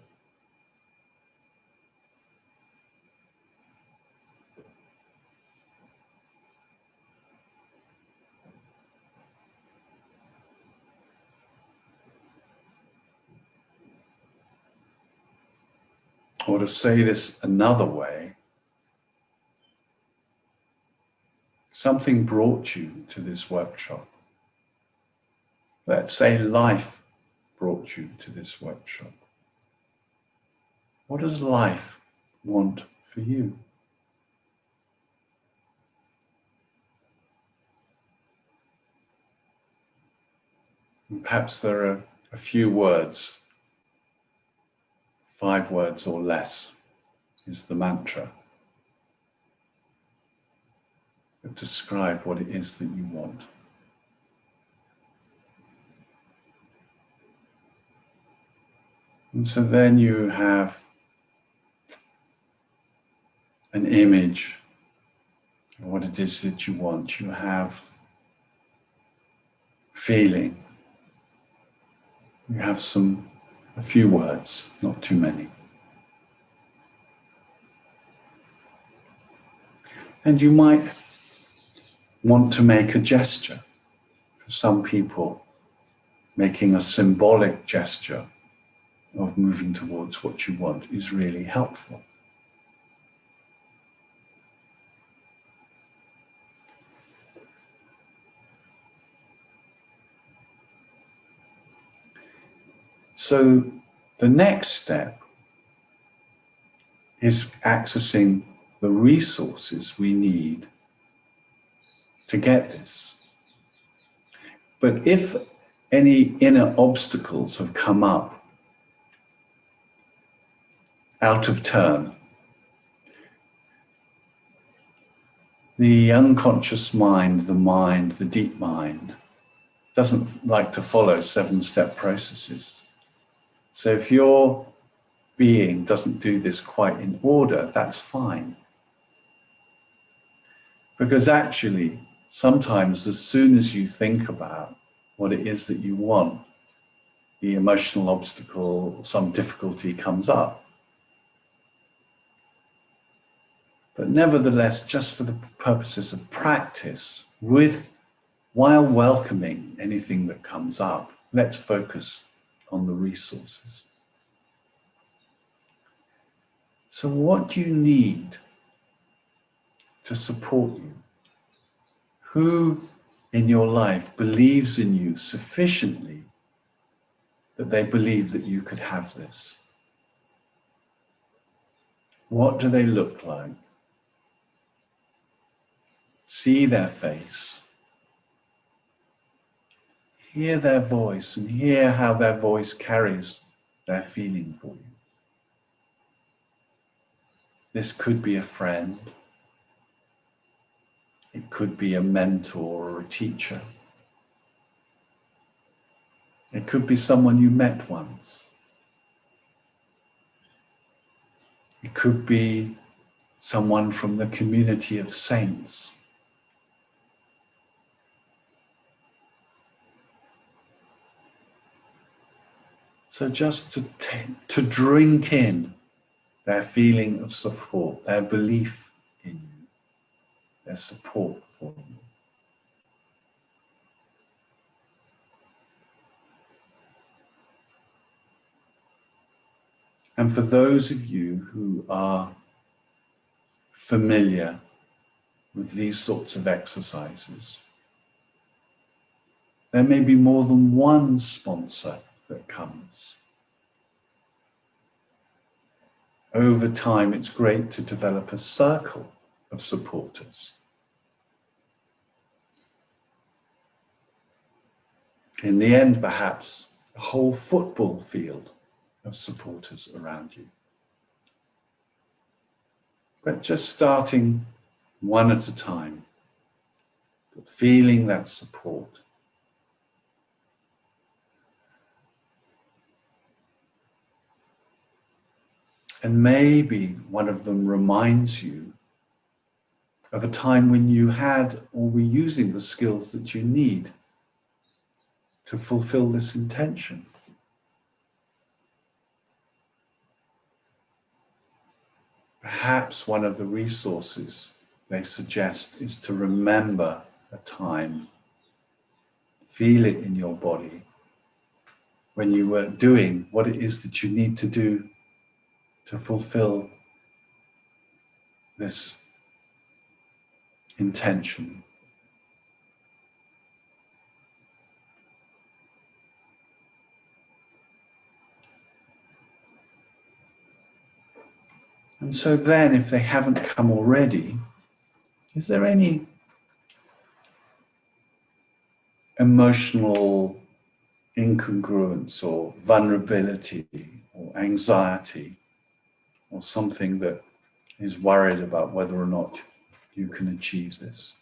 Or to say this another way, something brought you to this workshop. Let's say life brought you to this workshop. What does life want for you? And perhaps there are a few words, 5 words or less is the mantra, that describe what it is that you want. And so then you have an image of what it is that you want. You have feeling. You have a few words, not too many. And you might want to make a gesture. For some people, making a symbolic gesture of moving towards what you want is really helpful. So the next step is accessing the resources we need to get this. But if any inner obstacles have come up out of turn, the unconscious mind, the deep mind, doesn't like to follow 7-step processes. So if your being doesn't do this quite in order, that's fine. Because actually, sometimes as soon as you think about what it is that you want, the emotional obstacle, some difficulty comes up. But nevertheless, just for the purposes of practice, while welcoming anything that comes up, let's focus on the resources. So what do you need to support you? Who in your life believes in you sufficiently that they believe that you could have this? What do they look like? See their face. Hear their voice and hear how their voice carries their feeling for you. This could be a friend. It could be a mentor or a teacher. It could be someone you met once. It could be someone from the community of saints. So just to drink in their feeling of support, their belief in you, their support for you. And for those of you who are familiar with these sorts of exercises, there may be more than one sponsor that comes. Over time, it's great to develop a circle of supporters. In the end, perhaps, a whole football field of supporters around you. But just starting one at a time, but feeling that support. And maybe one of them reminds you of a time when you had or were using the skills that you need to fulfill this intention. Perhaps one of the resources they suggest is to remember a time, feel it in your body, when you were doing what it is that you need to do to fulfill this intention. And so then, if they haven't come already, is there any emotional incongruence or vulnerability or anxiety or something that is worried about whether or not you can achieve this?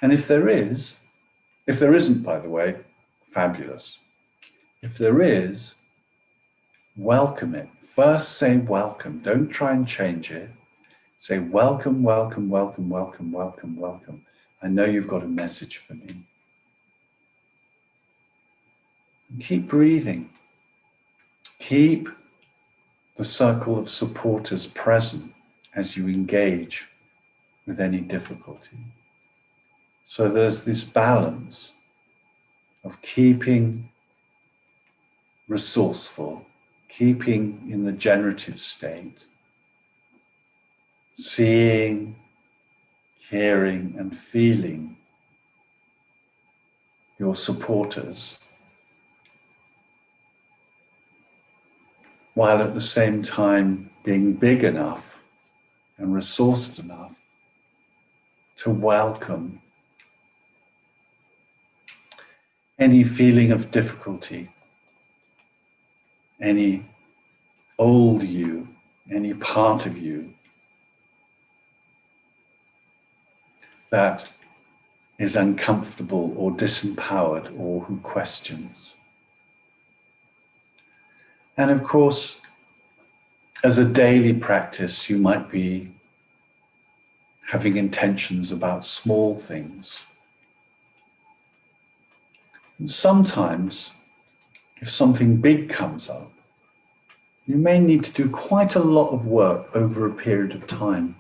And if there isn't, by the way, fabulous. If there is, welcome it. First say welcome. Don't try and change it. Say welcome, welcome, welcome, welcome, welcome, welcome. I know you've got a message for me. And keep breathing. Keep the circle of supporters present as you engage with any difficulty. So there's this balance of keeping resourceful, keeping in the generative state, seeing, hearing, and feeling your supporters, while at the same time being big enough and resourced enough to welcome any feeling of difficulty, any old you, any part of you that is uncomfortable or disempowered or who questions. And of course, as a daily practice, you might be having intentions about small things. And sometimes, if something big comes up, you may need to do quite a lot of work over a period of time,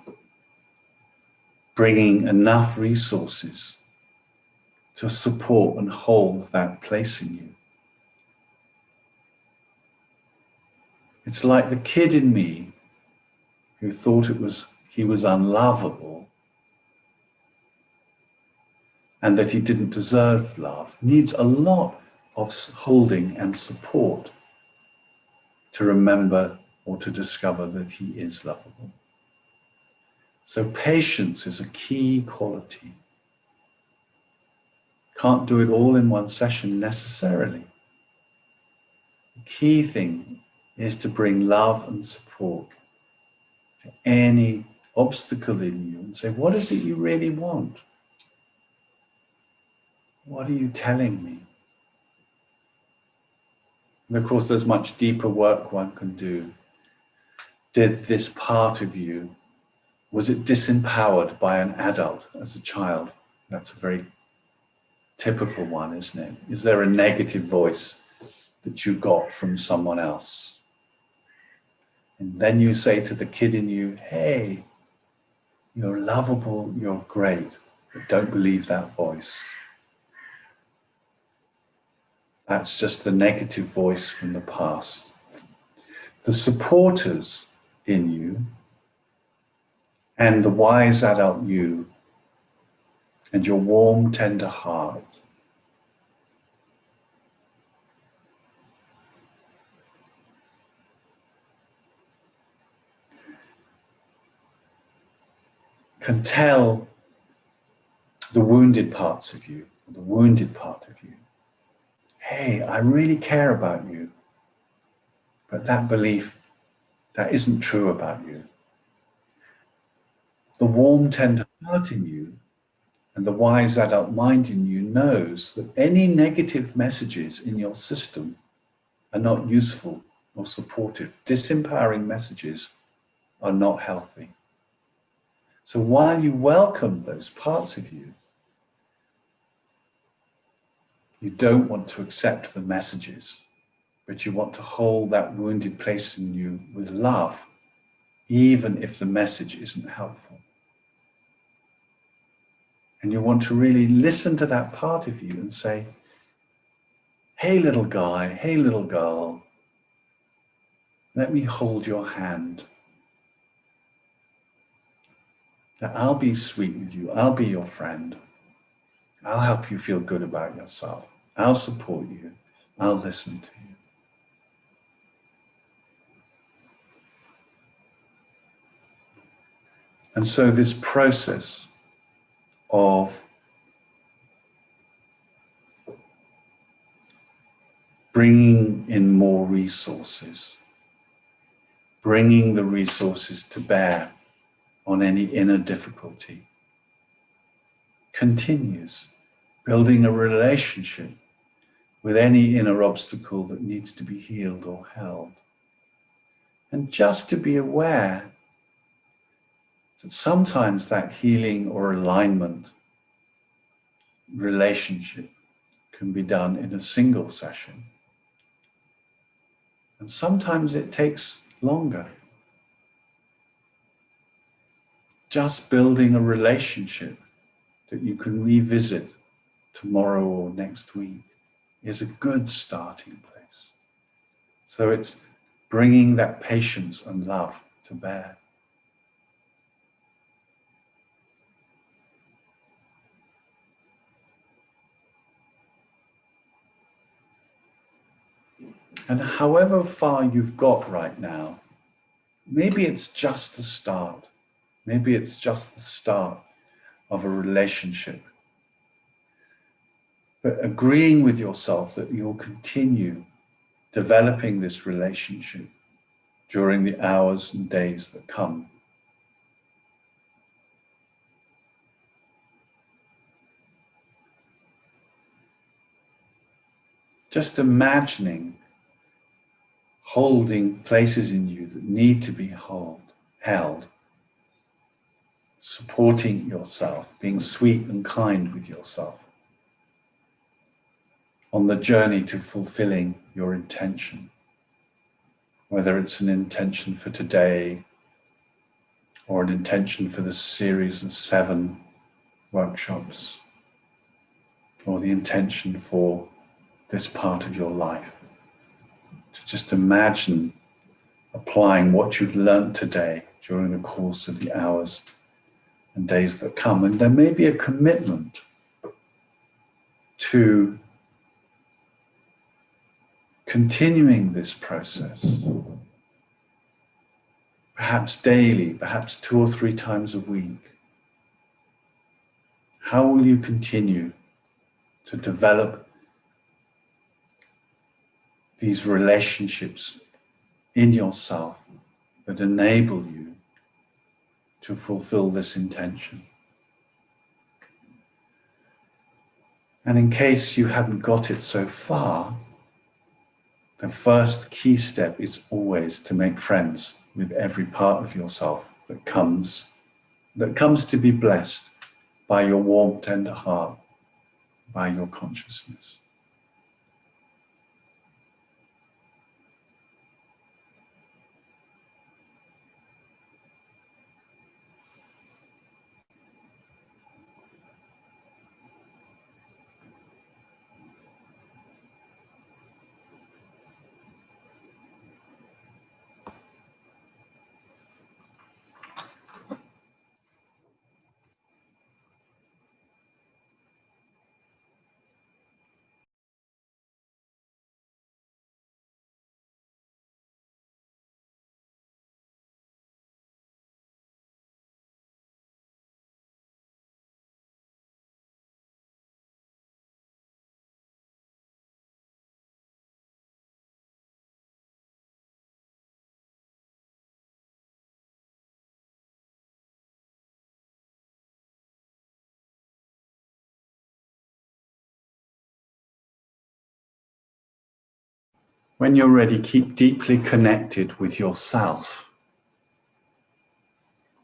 bringing enough resources to support and hold that place in you. It's like the kid in me who thought he was unlovable and that he didn't deserve love, needs a lot of holding and support to remember or to discover that he is lovable. So patience is a key quality. Can't do it all in one session necessarily. The key thing is to bring love and support to any obstacle in you and say, what is it you really want? What are you telling me? And of course, there's much deeper work one can do. Did this part of you, was it disempowered by an adult as a child? That's a very typical one, isn't it? Is there a negative voice that you got from someone else? And then you say to the kid in you, hey, you're lovable, you're great, but don't believe that voice. That's just the negative voice from the past. The supporters in you and the wise adult you and your warm, tender heart can tell the wounded parts of you, the wounded part of you, hey, I really care about you, but that belief, that isn't true about you. The warm, tender heart in you and the wise adult mind in you knows that any negative messages in your system are not useful or supportive. Disempowering messages are not healthy. So while you welcome those parts of you, you don't want to accept the messages, but you want to hold that wounded place in you with love, even if the message isn't helpful. And you want to really listen to that part of you and say, hey, little guy, hey, little girl, let me hold your hand. Now, I'll be sweet with you. I'll be your friend. I'll help you feel good about yourself. I'll support you. I'll listen to you. And so this process of bringing in more resources, bringing the resources to bear on any inner difficulty, continues, building a relationship with any inner obstacle that needs to be healed or held. And just to be aware that sometimes that healing or alignment relationship can be done in a single session. And sometimes it takes longer. Just building a relationship that you can revisit tomorrow or next week is a good starting place. So it's bringing that patience and love to bear. And however far you've got right now, maybe it's just a start. Maybe it's just the start of a relationship. But agreeing with yourself that you'll continue developing this relationship during the hours and days that come. Just imagining holding places in you that need to be held, supporting yourself, being sweet and kind with yourself on the journey to fulfilling your intention whether it's an intention for today or an intention for the series of 7 workshops, or the intention for this part of your life. To just imagine applying what you've learned today during the course of the hours and days that come. And there may be a commitment to continuing this process, perhaps daily, perhaps 2 or 3 times a week. How will you continue to develop these relationships in yourself that enable you to fulfill this intention? And in case you haven't got it so far, the first key step is always to make friends with every part of yourself that comes to be blessed by your warm, tender heart, by your consciousness. When you're ready, keep deeply connected with yourself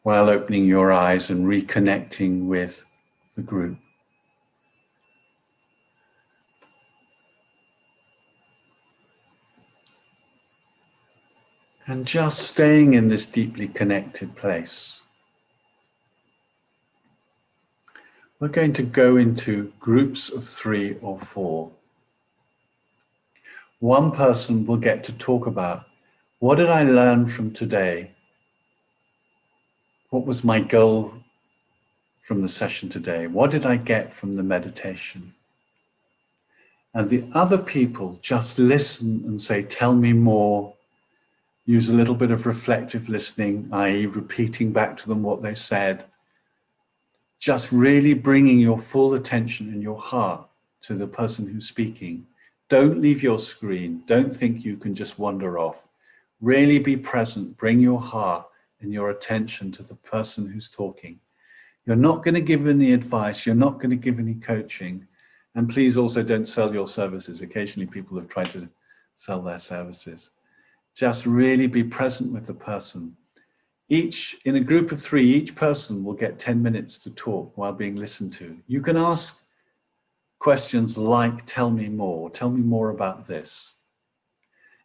while opening your eyes and reconnecting with the group. And just staying in this deeply connected place. We're going to go into groups of 3 or 4. One person will get to talk about, what did I learn from today? What was my goal from the session today? What did I get from the meditation? And the other people just listen and say, tell me more. Use a little bit of reflective listening, i.e. repeating back to them what they said. Just really bringing your full attention and your heart to the person who's speaking. Don't leave your screen. Don't think you can just wander off. Really be present. Bring your heart and your attention to the person who's talking. You're not going to give any advice. You're not going to give any coaching. And please also don't sell your services. Occasionally people have tried to sell their services. Just really be present with the person. In a group of 3, each person will get 10 minutes to talk while being listened to. You can ask questions like, tell me more about this.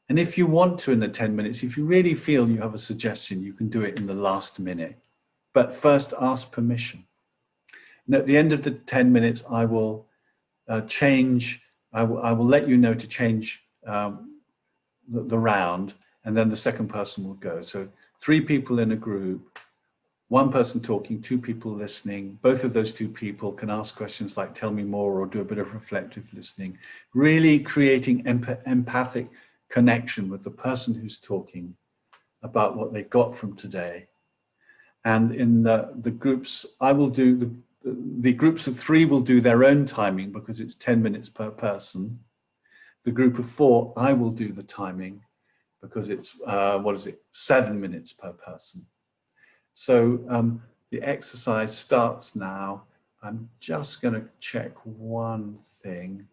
And if you want to in the 10 minutes, if you really feel you have a suggestion, you can do it in the last minute. But first ask permission. And at the end of the 10 minutes, I will I will let you know to change the round, and then the second person will go. So 3 people in a group, 1 person talking, 2 people listening. Both of those 2 people can ask questions like, tell me more, or do a bit of reflective listening, really creating empathic connection with the person who's talking about what they got from today. And in the groups, I will do, the groups of 3 will do their own timing because it's 10 minutes per person. The group of 4, I will do the timing because it's, 7 minutes per person. So the exercise starts now. I'm just going to check one thing.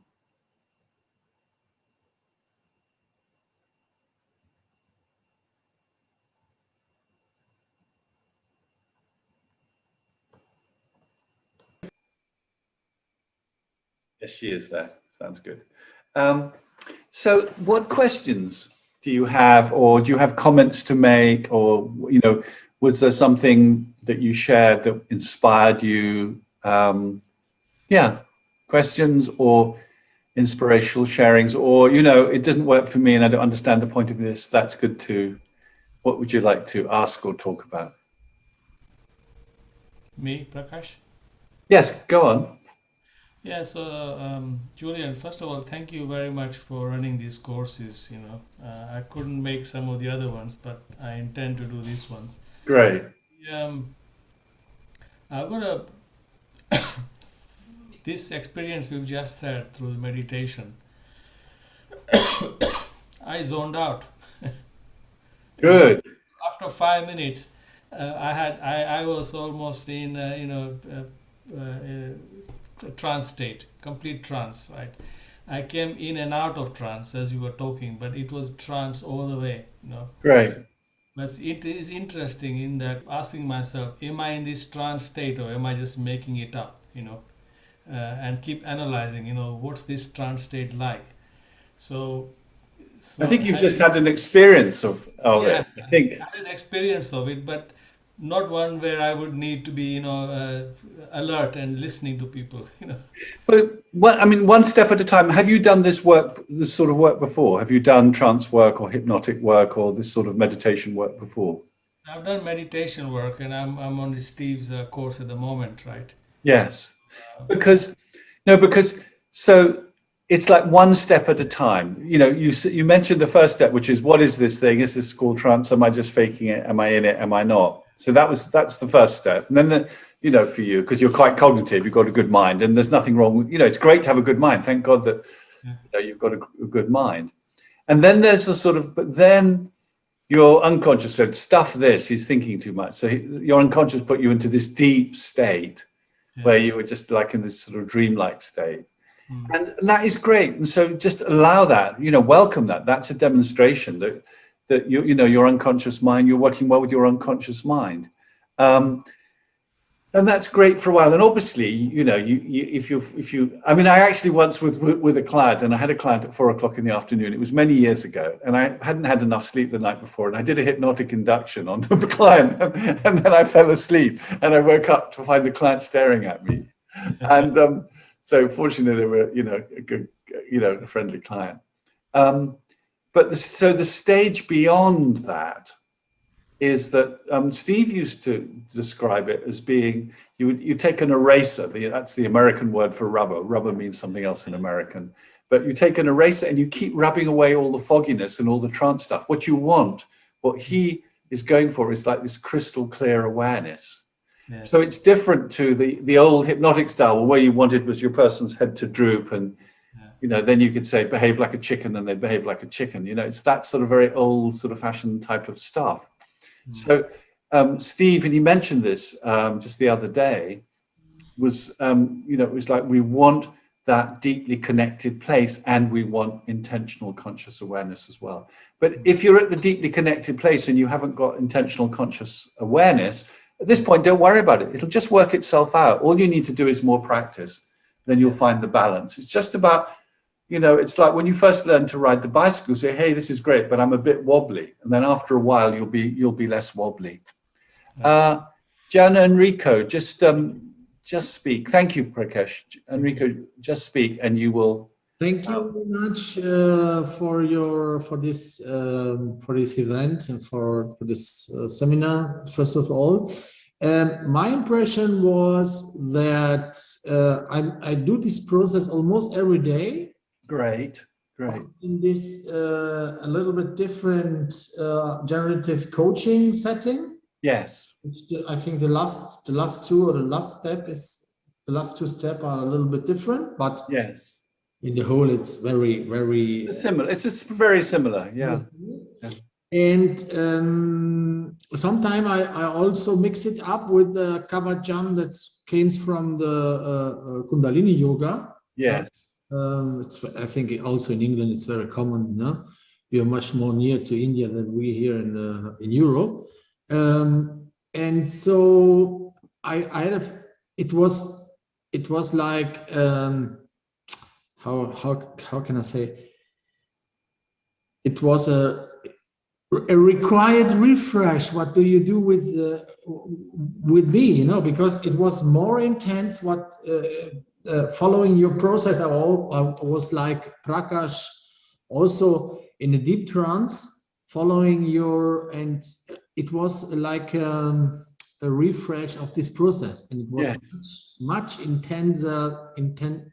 Yes, she is there. Sounds good. So what questions do you have, or do you have comments to make, or, you know, was there something that you shared that inspired you? Yeah, questions or inspirational sharings, or, you know, it doesn't work for me and I don't understand the point of this. That's good too. What would you like to ask or talk about? Me, Prakash? Yes, go on. Yeah, so Julian, first of all, thank you very much for running these courses. You know, I couldn't make some of the other ones, but I intend to do these ones. Great. I've got this experience we've just had through the meditation. I zoned out. Good. After 5 minutes, I was almost in trance state, complete trance, right? I came in and out of trance as you were talking, but it was trance all the way, you know. Great. But it is interesting in that asking myself, am I in this trance state or am I just making it up, you know? And keep analyzing, you know, what's this trance state like? So I think you've just had an experience of yeah, it. I think. I had an experience of it, but not one where I would need to be, you know, alert and listening to people, you know. But I mean, one step at a time. Have you done this work, this sort of work before? Have you done trance work or hypnotic work or this sort of meditation work before? I've done meditation work, and I'm on the Steve's course at the moment, right? Yes, because so it's like one step at a time. You know, you mentioned the first step, which is, what is this thing? Is this called trance? Am I just faking it? Am I in it? Am I not? So that's the first step. And then you know, for you, because you're quite cognitive, you've got a good mind, and there's nothing wrong with, you know, it's great to have a good mind. Thank God that you know, you've got a good mind. And then there's the sort of, but then your unconscious said, stuff this, he's thinking too much. So your unconscious put you into this deep state where you were just like in this sort of dreamlike state. And that is great. And so just allow that, you know, welcome that. That's a demonstration that you know, your unconscious mind, you're working well with your unconscious mind. And that's great for a while. And obviously, you know, if you, I mean, I actually once with a client, and I had a client at 4 o'clock in the afternoon. It was many years ago, and I hadn't had enough sleep the night before. And I did a hypnotic induction on the client, and then I fell asleep, and I woke up to find the client staring at me. And so fortunately, they were, you know, a good, you know, a friendly client. But so the stage beyond that is that Steve used to describe it as being, you take an eraser, that's the American word for rubber. Rubber means something else in American. But you take an eraser and you keep rubbing away all the fogginess and all the trance stuff. What you want, what he is going for, is like this crystal clear awareness. Yeah. So it's different to the old hypnotic style, where you wanted was your person's head to droop, and you know, then you could say behave like a chicken, and they behave like a chicken. You know, it's that sort of very old sort of fashioned type of stuff. So Steve, and he mentioned this just the other day, was, you know, it was like, we want that deeply connected place, and we want intentional conscious awareness as well. But if you're at the deeply connected place and you haven't got intentional conscious awareness, at this point, don't worry about it. It'll just work itself out. All you need to do is more practice. Then you'll find the balance. It's just about, you know, it's like when you first learn to ride the bicycle, say, hey, this is great, but I'm a bit wobbly. And then after a while, you'll be less wobbly. Gian Enrico, just speak. Thank you, Prakash. Enrico, just speak, and you will. Thank you very much for this event and for this seminar. First of all, my impression was that I do this process almost every day. Great, great. In this a little bit different generative coaching setting. Yes. I think the last two or the last two steps are a little bit different, but yes, in the whole it's very, very similar. It's just very similar. Yeah. And sometimes I also mix it up with the Kavajan that comes from the Kundalini yoga. Yes. I think also in England it's very common. No? We are much more near to India than we here in Europe. And so it was like how can I say, it was a required refresh. What do you do with me, you know, because it was more intense. What following your process, I was like Prakash, also in a deep trance, following your, and it was like a refresh of this process, and it was much intenser, intenser,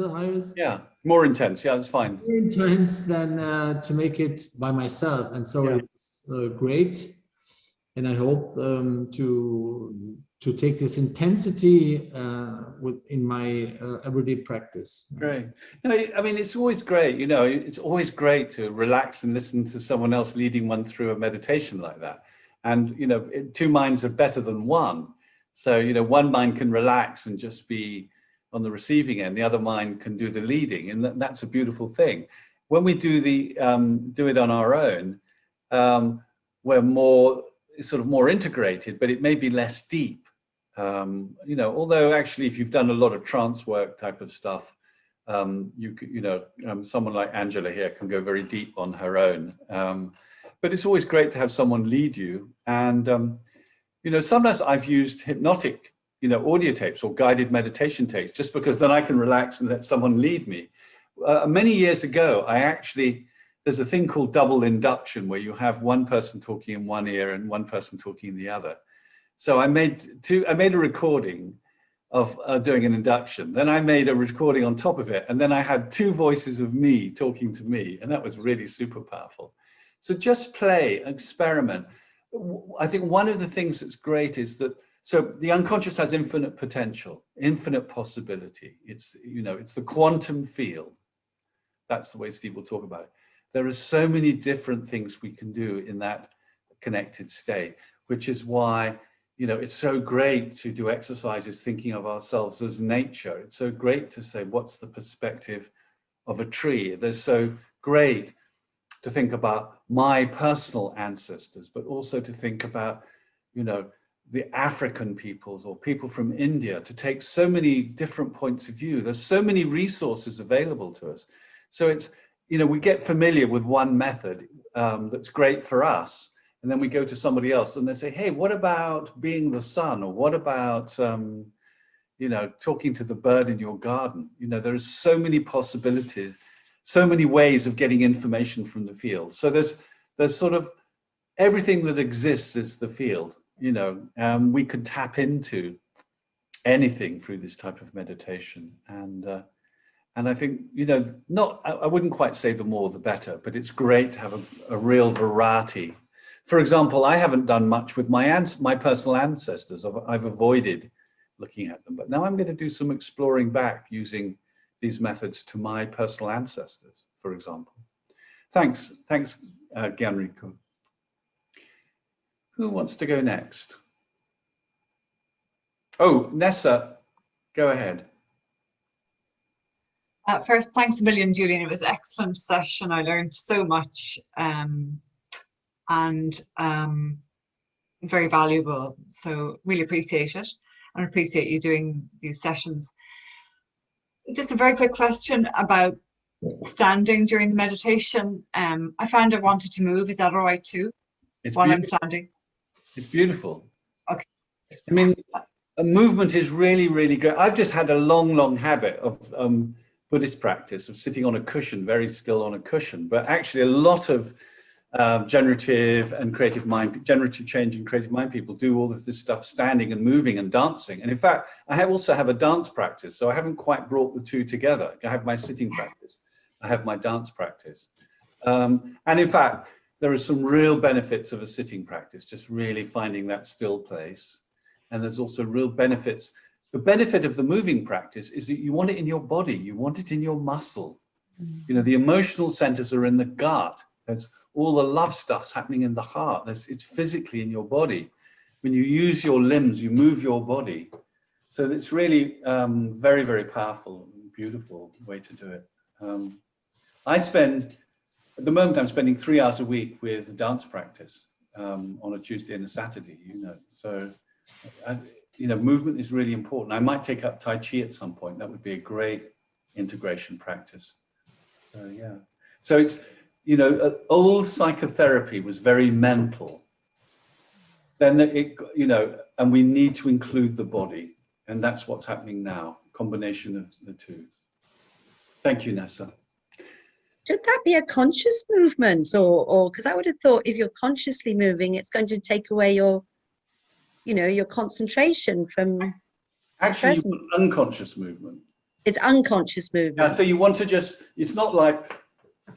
higher. Yeah, more intense. Yeah, that's fine. More intense than to make it by myself, and so it was great. And I hope to take this intensity in my everyday practice. Great. No, I mean, it's always great, you know, it's always great to relax and listen to someone else leading one through a meditation like that. And, you know, two minds are better than one. So, you know, one mind can relax and just be on the receiving end, the other mind can do the leading. And that's a beautiful thing. When we do it on our own, we're more integrated, but it may be less deep. You know, although actually, if you've done a lot of trance work type of stuff, someone like Angela here can go very deep on her own. But it's always great to have someone lead you. And, you know, sometimes I've used hypnotic, you know, audio tapes or guided meditation tapes, just because then I can relax and let someone lead me. Many years ago, there's a thing called double induction, where you have one person talking in one ear and one person talking in the other. So I made a recording of doing an induction. Then I made a recording on top of it. And then I had two voices of me talking to me. And that was really super powerful. So just play, experiment. I think one of the things that's great is that, so the unconscious has infinite potential, infinite possibility. It's, you know, it's the quantum field. That's the way Steve will talk about it. There are so many different things we can do in that connected state, which is why, you know, it's so great to do exercises thinking of ourselves as nature. It's so great to say, what's the perspective of a tree? There's so great to think about my personal ancestors, but also to think about, you know, the African peoples or people from India, to take so many different points of view. There's so many resources available to us. So it's, you know, we get familiar with one method that's great for us. And then we go to somebody else and they say, hey, what about being the sun? Or what about, you know, talking to the bird in your garden? You know, there are so many possibilities, so many ways of getting information from the field. So there's sort of everything that exists is the field, you know, we could tap into anything through this type of meditation. And I think, you know, I wouldn't quite say the more the better, but it's great to have a real variety. For example, I haven't done much with my personal ancestors. I've avoided looking at them, but now I'm going to do some exploring back using these methods to my personal ancestors, for example. Thanks, Gianrico. Who wants to go next? Oh, Nessa, go ahead. First, thanks a million, Julian. It was an excellent session. I learned so much and very valuable. So really appreciate it and appreciate you doing these sessions. Just a very quick question about standing during the meditation. I found I wanted to move. Is that all right too? While I'm standing? It's beautiful. Okay. I mean, a movement is really, really great. I've just had a long habit of Buddhist practice of sitting on a cushion, very still on a cushion, but actually a lot of generative change and creative mind people do all of this stuff standing and moving and dancing. And in fact, I also have a dance practice, so I haven't quite brought the two together. I have my sitting practice, I have my dance practice. And in fact, there are some real benefits of a sitting practice, just really finding that still place. And there's also real benefits. The benefit of the moving practice is that you want it in your body, you want it in your muscle. You know, the emotional centers are in the gut. There's all the love stuff's happening in the heart. It's physically in your body. When you use your limbs, you move your body. So it's really very, very powerful and beautiful way to do it. At the moment, I'm spending 3 hours a week with dance practice on a Tuesday and a Saturday, you know. So, you know, movement is really important. I might take up Tai Chi at some point. That would be a great integration practice. So, yeah. So it's, you know, old psychotherapy was very mental. Then it, you know, and we need to include the body, and that's what's happening now, combination of the two. Thank you, Nessa. Should that be a conscious movement, or because I would have thought if you're consciously moving, it's going to take away your, you know, your concentration from. Actually, you want unconscious movement. It's unconscious movement. Yeah, so you want to just, it's not like,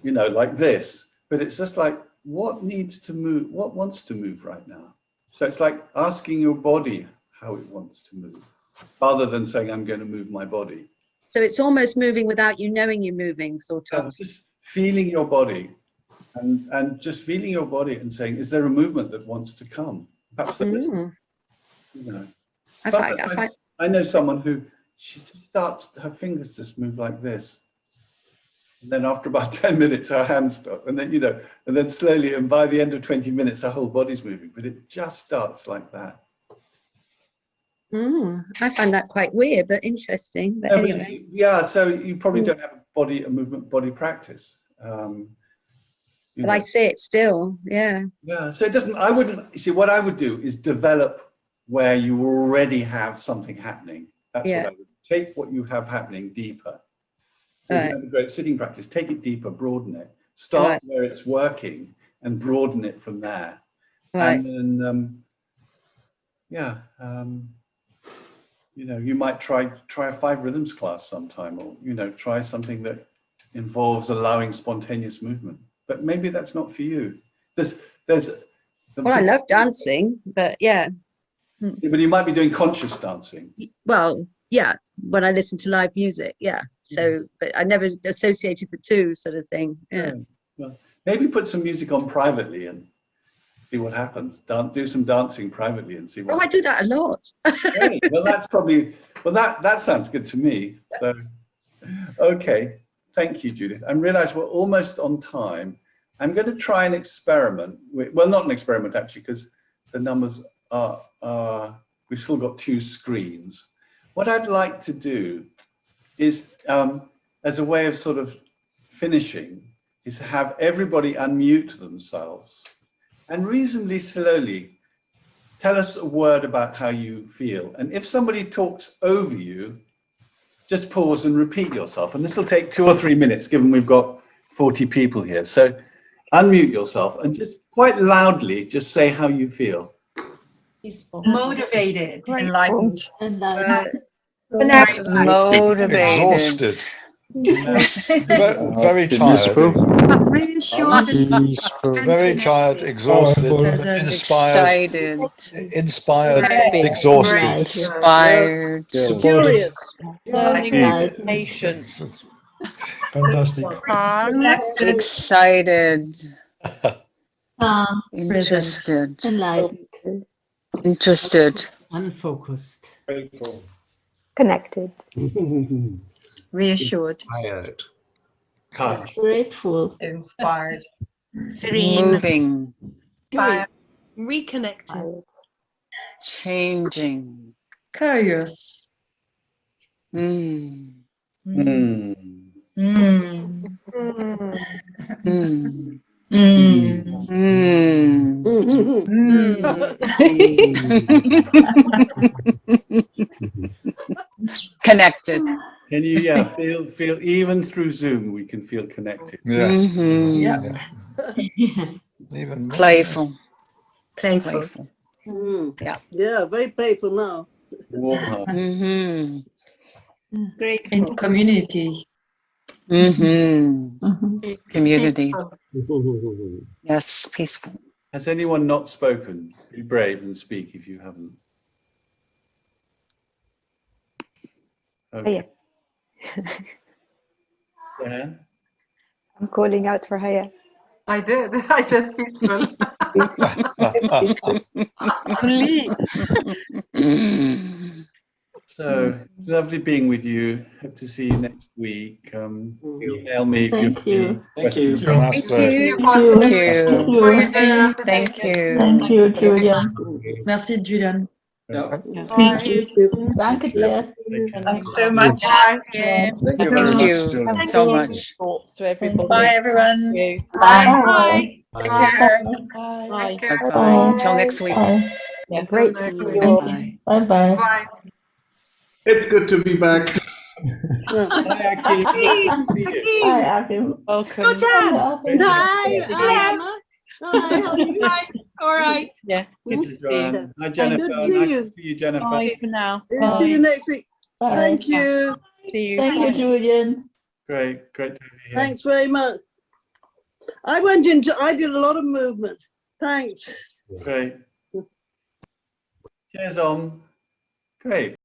you know, like this, but it's just like, what needs to move, what wants to move right now? So it's like asking your body how it wants to move, rather than saying, I'm going to move my body. So it's almost moving without you knowing you're moving, sort of. Just feeling your body, and just feeling your body and saying, is there a movement that wants to come? Perhaps there isn't, you know. I know someone who, she just starts, her fingers just move like this. And then after about 10 minutes, her hands stop. And then, you know, and then slowly, and by the end of 20 minutes, her whole body's moving. But it just starts like that. I find that quite weird, but interesting. But anyway. Yeah, so you probably don't have a movement body practice. But I see it still, yeah. Yeah, so it doesn't, I wouldn't, see, what I would do is develop where you already have something happening. That's what I would take what you have happening deeper. So if you have a great sitting practice, take it deeper, broaden it. Start where it's working and broaden it from there. And then, you know, you might try a 5 rhythms class sometime, or, you know, try something that involves allowing spontaneous movement. But maybe that's not for you. Well, I love dancing, but yeah. But you might be doing conscious dancing. Well, yeah, when I listen to live music, yeah. So, but I never associated the two, sort of thing. Yeah. Well, maybe put some music on privately and see what happens. Do some dancing privately and see what happens. I do that a lot. Great. Well, that's probably, well, that sounds good to me. So, okay. Thank you, Judith. I realize we're almost on time. I'm going to try an experiment. Well, not an experiment, actually, because the numbers are, we've still got 2 screens. What I'd like to do is, as a way of sort of finishing, is to have everybody unmute themselves and reasonably slowly tell us a word about how you feel. And if somebody talks over you, just pause and repeat yourself. And this will take 2 or 3 minutes, given we've got 40 people here. So unmute yourself and just quite loudly, just say how you feel. Peaceful. Motivated, enlightened, motivated, exhausted, very tired, very tired, exhausted, inspired, exhausted, inspired, Curious. patience, Fantastic. excited, Interested. Enlightened. interested, Unfocused. Connected. Reassured. Tired. Touch. Grateful. inspired, Serene. moving, Reconnected. changing. Curious. Mm. Mm. Mm. Mm. Mm. Mm. Connected. Can you, feel even through Zoom, we can feel connected. yes, Mhm. even more. Playful. Playful. Yeah, very playful now. Warm heart. Mhm. Great. In community. Mhm. Community. Peaceful. Yes, peaceful. Has anyone not spoken? Be brave and speak if you haven't. Okay. Yeah. I'm calling out for Haya. I did. I said peaceful. Only. So lovely being with you. Hope to see you next week. Email me if Thank you. Thank you. Thank you. Thank you. Thank you. Thank you, Julian. Merci, Julian. Thank you. Danke dir. Thanks so much. Thank you so much. To everybody. Bye, everyone. Bye. Take care. Bye bye. Till next week. Yeah, great to see you. Bye. Bye bye. Bye. It's good to be back. Hi, Aki. Hi, Akim. Welcome. Hi, Hi, Emma. Hi, how are you? Hi. All right. Yeah, good to This is see you. Joanne. Hi, Jennifer. Good to see Nice you. to see you, Jennifer. Bye for now. See you next week. Bye. Thank you. See you. Thank you, Julian. Great to have you here. Thanks very much. I did a lot of movement. Thanks. Great. Cheers, Om. Great.